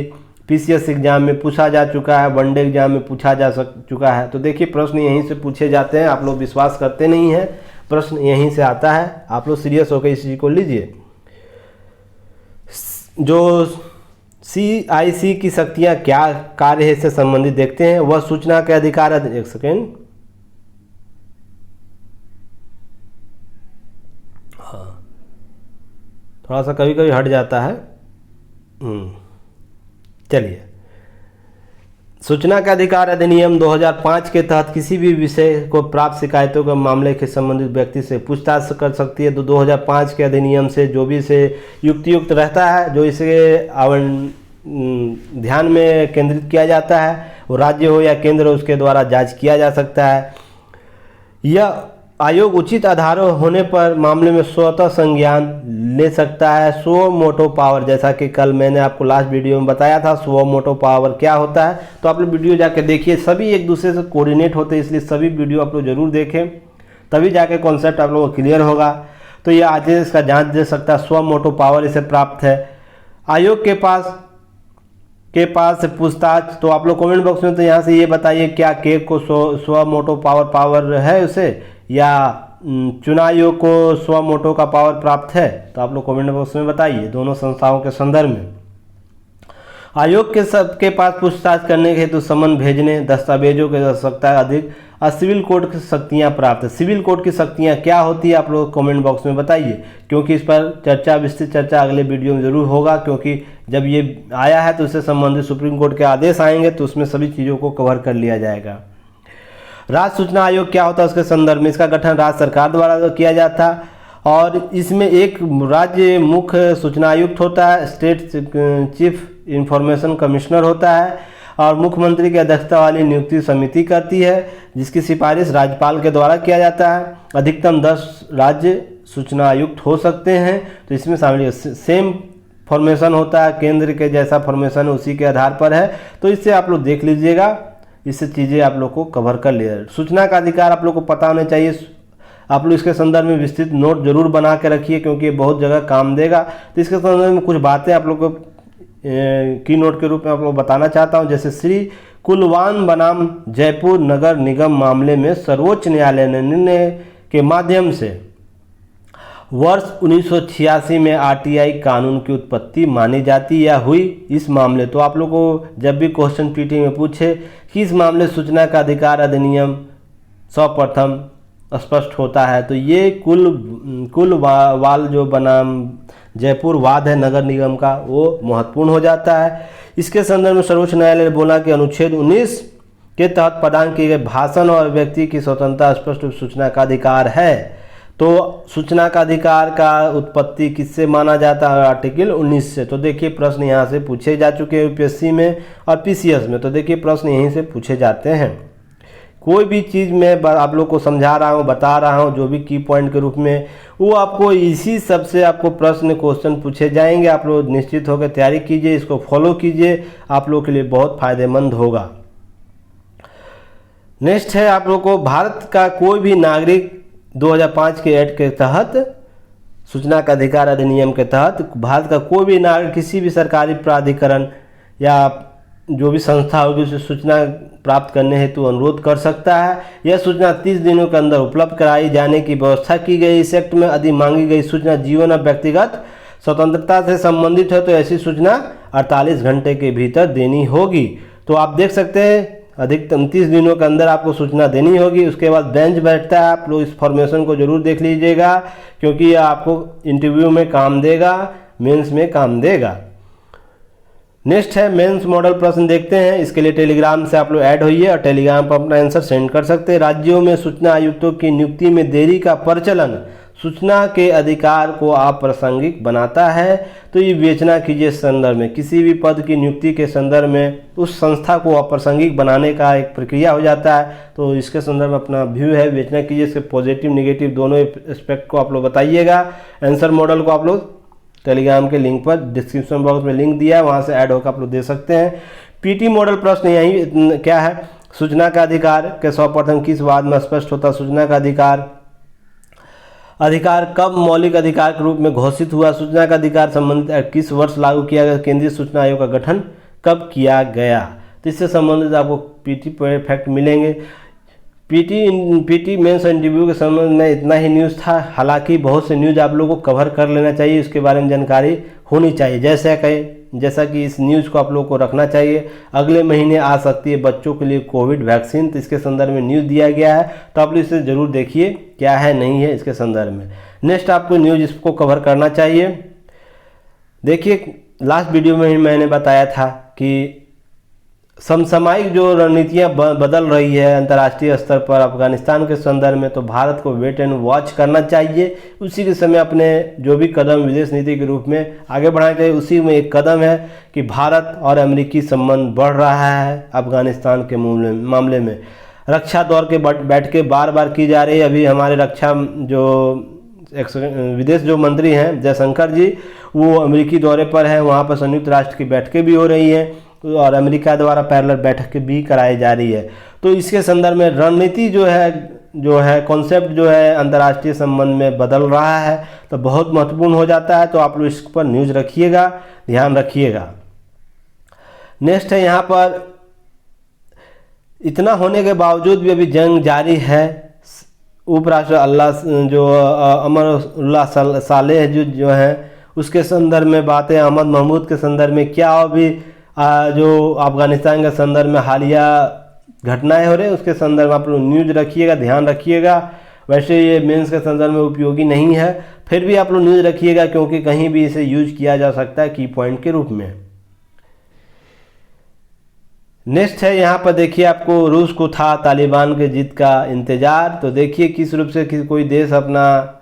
पीसीएस एग्जाम में पूछा जा चुका है, वनडे एग्जाम में पूछा जा चुका है। तो देखिए प्रश्न यहीं से पूछे जाते हैं, आप लोग विश्वास करते नहीं हैं, प्रश्न यहीं से आता है, आप लोग सीरियस होकर इस चीज़ को लीजिए। जो CIC की शक्तियाँ क्या कार्य है इससे संबंधित देखते हैं। वह सूचना के अधिकार, एक सेकेंड, हाँ थोड़ा सा कभी कभी हट जाता है, चलिए। सूचना का अधिकार अधिनियम 2005 के तहत किसी भी विषय को प्राप्त शिकायतों के मामले के संबंधित व्यक्ति से पूछताछ कर सकती है। तो 2005 के अधिनियम से जो भी इसे युक्त रहता है, जो इसे ध्यान में केंद्रित किया जाता है, वो राज्य हो या केंद्र, उसके द्वारा जांच किया जा सकता है। यह आयोग उचित आधार होने पर मामले में स्वतः संज्ञान ले सकता है। सुओ मोटो पावर, जैसा कि कल मैंने आपको लास्ट वीडियो में बताया था सुओ मोटो पावर क्या होता है, तो आप लोग वीडियो जाके देखिए, सभी एक दूसरे से कोऑर्डिनेट होते हैं, इसलिए सभी वीडियो आप लोग जरूर देखें, तभी जाके कॉन्सेप्ट आप लोगों को क्लियर होगा। तो ये आदेश का जांच दे सकता है, स्व मोटो पावर इसे प्राप्त है। आयोग के पास पूछताछ, तो आप लोग कमेंट बॉक्स में तो यहाँ से ये बताइए क्या केक को स्व मोटो पावर है उसे, या चुनाव आयोग को स्व मोटो का पावर प्राप्त है, तो आप लोग कमेंट बॉक्स में बताइए दोनों संस्थाओं के संदर्भ में। आयोग के सबके पास पूछताछ करने के हेतु समन भेजने, दस्तावेजों की आवश्यकता अधिक, और सिविल कोड की शक्तियाँ प्राप्त है। सिविल कोड की शक्तियाँ क्या होती है आप लोग कमेंट बॉक्स में बताइए, क्योंकि इस पर विस्तृत चर्चा अगले वीडियो में जरूर होगा, क्योंकि जब ये आया है तो इससे संबंधित सुप्रीम कोर्ट के आदेश आएंगे तो उसमें सभी चीज़ों को कवर कर लिया जाएगा। राज्य सूचना आयोग क्या होता है उसके संदर्भ में, इसका गठन राज्य सरकार द्वारा किया जाता है, और इसमें एक राज्य मुख्य सूचना आयुक्त होता है, स्टेट चीफ इंफॉर्मेशन कमिश्नर होता है, और मुख्यमंत्री की अध्यक्षता वाली नियुक्ति समिति करती है, जिसकी सिफारिश राज्यपाल के द्वारा किया जाता है। अधिकतम 10 राज्य सूचना आयुक्त हो सकते हैं, तो इसमें शामिल सेम फॉर्मेशन होता है, केंद्र के जैसा फॉर्मेशन उसी के आधार पर है, तो इससे आप लोग देख लीजिएगा, इससे चीज़ें आप लोग को कवर कर लिया। सूचना का अधिकार आप लोग को पता होना चाहिए, आप लोग इसके संदर्भ में विस्तृत नोट जरूर बना के रखिए, क्योंकि ये बहुत जगह काम देगा। तो इसके संदर्भ में कुछ बातें आप लोग को की नोट के रूप में आप लोग बताना चाहता हूं। जैसे श्री कुलवान बनाम जयपुर नगर निगम मामले में सर्वोच्च न्यायालय ने निर्णय के माध्यम से वर्ष 1986 में RTI कानून की उत्पत्ति मानी जाती या हुई इस मामले। तो आप लोग को जब भी क्वेश्चन पीटी में पूछे कि इस मामले सूचना का अधिकार अधिनियम सर्वप्रथम स्पष्ट होता है, तो ये कुल वाल जो बनाम जयपुर वाद है नगर निगम का, वो महत्वपूर्ण हो जाता है। इसके संदर्भ में सर्वोच्च न्यायालय ने बोला कि अनुच्छेद 19 के तहत प्रदान किए गए भाषण और व्यक्ति की स्वतंत्रता स्पष्ट रूप सूचना का अधिकार है। तो सूचना का अधिकार का उत्पत्ति किससे माना जाता है, आर्टिकल 19 से। तो देखिए प्रश्न यहाँ से पूछे जा चुके हैं UPSC में और PCS में, तो देखिए प्रश्न यहीं से पूछे जाते हैं। कोई भी चीज़ मैं आप लोग को समझा रहा हूँ, बता रहा हूँ, जो भी की पॉइंट के रूप में, वो आपको इसी सब से आपको प्रश्न क्वेश्चन पूछे जाएंगे। आप लोग निश्चित होकर तैयारी कीजिए, इसको फॉलो कीजिए, आप लोग के लिए बहुत फायदेमंद होगा। नेक्स्ट है आप लोग को, भारत का कोई भी नागरिक 2005 के एक्ट के तहत, सूचना का अधिकार अधिनियम के तहत भारत का कोई भी नागरिक किसी भी सरकारी प्राधिकरण या जो भी संस्था होगी उसे सूचना प्राप्त करने हेतु अनुरोध कर सकता है। यह सूचना 30 दिनों के अंदर उपलब्ध कराई जाने की व्यवस्था की गई। इस एक्ट में यदि मांगी गई सूचना जीवन और व्यक्तिगत स्वतंत्रता से संबंधित है तो ऐसी सूचना 48 घंटे के भीतर देनी होगी। तो आप देख सकते हैं अधिकतम 30 दिनों के अंदर आपको सूचना देनी होगी। उसके बाद बेंच बैठता है, आप लोग इस फॉर्मेशन को जरूर देख लीजिएगा, क्योंकि यह आपको इंटरव्यू में काम देगा, मेंस में काम देगा। नेक्स्ट है मेंस मॉडल प्रश्न देखते हैं। इसके लिए टेलीग्राम से आप लोग ऐड होइए और टेलीग्राम पर अपना आंसर सेंड कर सकते हैं। राज्यों में सूचना आयुक्तों की नियुक्ति में देरी का प्रचलन सूचना के अधिकार को अप्रासंगिक बनाता है। तो ये विवेचना कीजिए संदर्भ में, किसी भी पद की नियुक्ति के संदर्भ में उस संस्था को अप्रासंगिक बनाने का एक प्रक्रिया हो जाता है। तो इसके संदर्भ में अपना व्यू है, विवेचना कीजिए, इसके पॉजिटिव निगेटिव दोनों एस्पेक्ट को आप लोग बताइएगा। आंसर मॉडल को आप लोग टेलीग्राम के लिंक पर डिस्क्रिप्शन बॉक्स में लिंक दिया है, वहाँ से ऐड होकर आप लोग दे सकते हैं। पीटी मॉडल प्रश्न यही क्या है, सूचना का अधिकार के सर्वप्रथम किस वाद में स्पष्ट होता है। सूचना का अधिकार कब मौलिक अधिकार के रूप में घोषित हुआ। सूचना का अधिकार संबंधित किस वर्ष लागू किया गया। केंद्रीय सूचना आयोग का गठन कब किया गया। तो इससे संबंधित आपको पीटी फैक्ट मिलेंगे। पीटी मेंस इंटरव्यू के संबंध में इतना ही न्यूज़ था। हालांकि बहुत से न्यूज़ आप लोगों को कवर कर लेना चाहिए, उसके बारे में जानकारी होनी चाहिए। जैसा कि इस न्यूज़ को आप लोगों को रखना चाहिए। अगले महीने आ सकती है बच्चों के लिए कोविड वैक्सीन, तो इसके संदर्भ में न्यूज़ दिया गया है, तो आप लोग इसे ज़रूर देखिए क्या है नहीं है इसके संदर्भ में। नेक्स्ट आपको न्यूज़ इसको कवर करना चाहिए। देखिए लास्ट वीडियो में ही मैंने बताया था कि समसामयिक जो रणनीतियाँ बदल रही है अंतर्राष्ट्रीय स्तर पर अफगानिस्तान के संदर्भ में, तो भारत को वेट एंड वॉच करना चाहिए। उसी के समय अपने जो भी कदम विदेश नीति के रूप में आगे बढ़ाना चाहिए। उसी में एक कदम है कि भारत और अमेरिकी संबंध बढ़ रहा है अफगानिस्तान के मामले में। रक्षा दौर के बैठकें बार बार की जा रही है। अभी हमारे रक्षा जो विदेश जो मंत्री हैं जयशंकर जी, वो अमेरिकी दौरे पर हैं। वहाँ पर संयुक्त राष्ट्र की बैठकें भी हो रही हैं और अमेरिका द्वारा पैरेलल बैठकें भी कराई जा रही है। तो इसके संदर्भ में रणनीति जो है कॉन्सेप्ट जो है अंतर्राष्ट्रीय संबंध में बदल रहा है, तो बहुत महत्वपूर्ण हो जाता है। तो आप लोग इस पर न्यूज़ रखिएगा, ध्यान रखिएगा। नेक्स्ट है यहाँ पर इतना होने के बावजूद भी अभी जंग जारी है। उपराष्ट्रपति जो अमरुल्लाह सालेह जो है उसके संदर्भ में बातें, अहमद महमूद के संदर्भ में क्या अभी जो अफगानिस्तान के संदर्भ में हालिया घटनाएं हो रही है उसके संदर्भ में आप लोग न्यूज़ रखिएगा, ध्यान रखिएगा। वैसे ये मेंस के संदर्भ में उपयोगी नहीं है, फिर भी आप लोग न्यूज़ रखिएगा क्योंकि कहीं भी इसे यूज किया जा सकता है की पॉइंट के रूप में। नेक्स्ट है यहाँ पर देखिए आपको रूस को था तालिबान के जीत का इंतजार। तो देखिए किस रूप से कोई देश अपना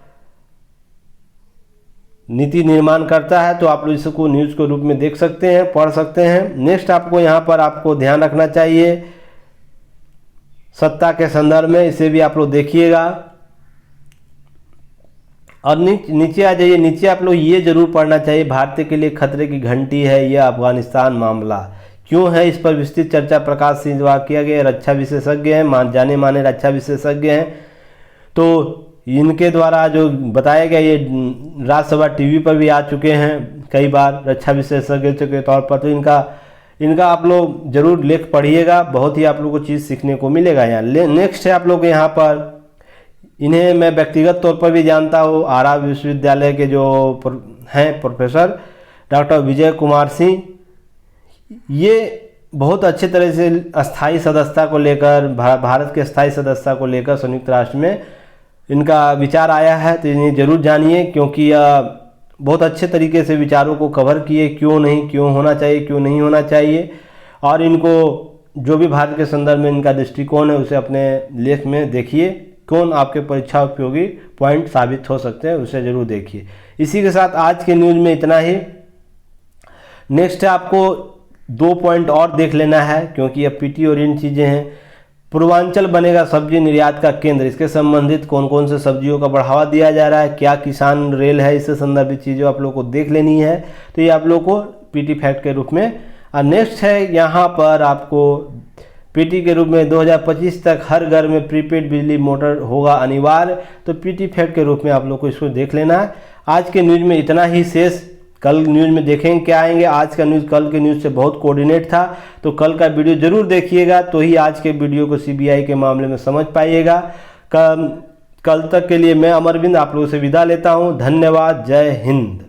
नीति निर्माण करता है, तो आप लोग इसको न्यूज़ के रूप में देख सकते हैं, पढ़ सकते हैं। नेक्स्ट आपको यहाँ पर आपको ध्यान रखना चाहिए सत्ता के संदर्भ में, इसे भी आप लोग देखिएगा। और नीचे आ जाइए। नीचे आप लोग ये जरूर पढ़ना चाहिए, भारतीय के लिए खतरे की घंटी है यह अफगानिस्तान मामला। क्यों है इस पर विस्तृत चर्चा प्रकाश सिंह द्वारा किया गया। रक्षा विशेषज्ञ हैं, जाने माने रक्षा विशेषज्ञ हैं, तो इनके द्वारा जो बताया गया ये राज्यसभा टीवी पर भी आ चुके हैं कई बार रक्षा विशेषज्ञ के तौर पर। तो इनका आप लोग जरूर लेख पढ़िएगा, बहुत ही आप लोगों को चीज़ सीखने को मिलेगा यहाँ। नेक्स्ट है आप लोग यहाँ पर, इन्हें मैं व्यक्तिगत तौर पर भी जानता हूँ, आरा विश्वविद्यालय के जो हैं प्रोफेसर डॉक्टर विजय कुमार सिंह, ये बहुत अच्छे तरह से अस्थाई सदस्यता को लेकर, भारत के अस्थाई सदस्यता को लेकर संयुक्त राष्ट्र में इनका विचार आया है। तो इन्हें जरूर जानिए क्योंकि बहुत अच्छे तरीके से विचारों को कवर किए, क्यों नहीं, क्यों होना चाहिए, क्यों नहीं होना चाहिए, और इनको जो भी भारत के संदर्भ में इनका दृष्टिकोण है उसे अपने लेख में देखिए। कौन आपके परीक्षा उपयोगी पॉइंट साबित हो सकते हैं उसे जरूर देखिए। इसी के साथ आज के न्यूज़ में इतना ही। नेक्स्ट है आपको 2 पॉइंट और देख लेना है क्योंकि ये पीटी ओरिएंट चीज़ें हैं। पूर्वांचल बनेगा सब्जी निर्यात का केंद्र, इसके संबंधित कौन कौन से सब्जियों का बढ़ावा दिया जा रहा है, क्या किसान रेल है, इससे संदर्भित चीज़ें आप लोग को देख लेनी है। तो ये आप लोग को पीटी फैक्ट के रूप में। और नेक्स्ट है यहाँ पर आपको पीटी के रूप में 2025 तक हर घर में प्रीपेड बिजली मोटर होगा अनिवार्य। तो पीटी फैक्ट के रूप में आप लोग को इसको देख लेना है। आज के न्यूज़ में इतना ही, शेष कल न्यूज़ में देखेंगे क्या आएंगे। आज का न्यूज़ कल के न्यूज़ से बहुत कोऑर्डिनेट था, तो कल का वीडियो जरूर देखिएगा, तो ही आज के वीडियो को सीबीआई के मामले में समझ पाइएगा। कल तक के लिए मैं अमरविंद आप लोगों से विदा लेता हूं। धन्यवाद, जय हिंद।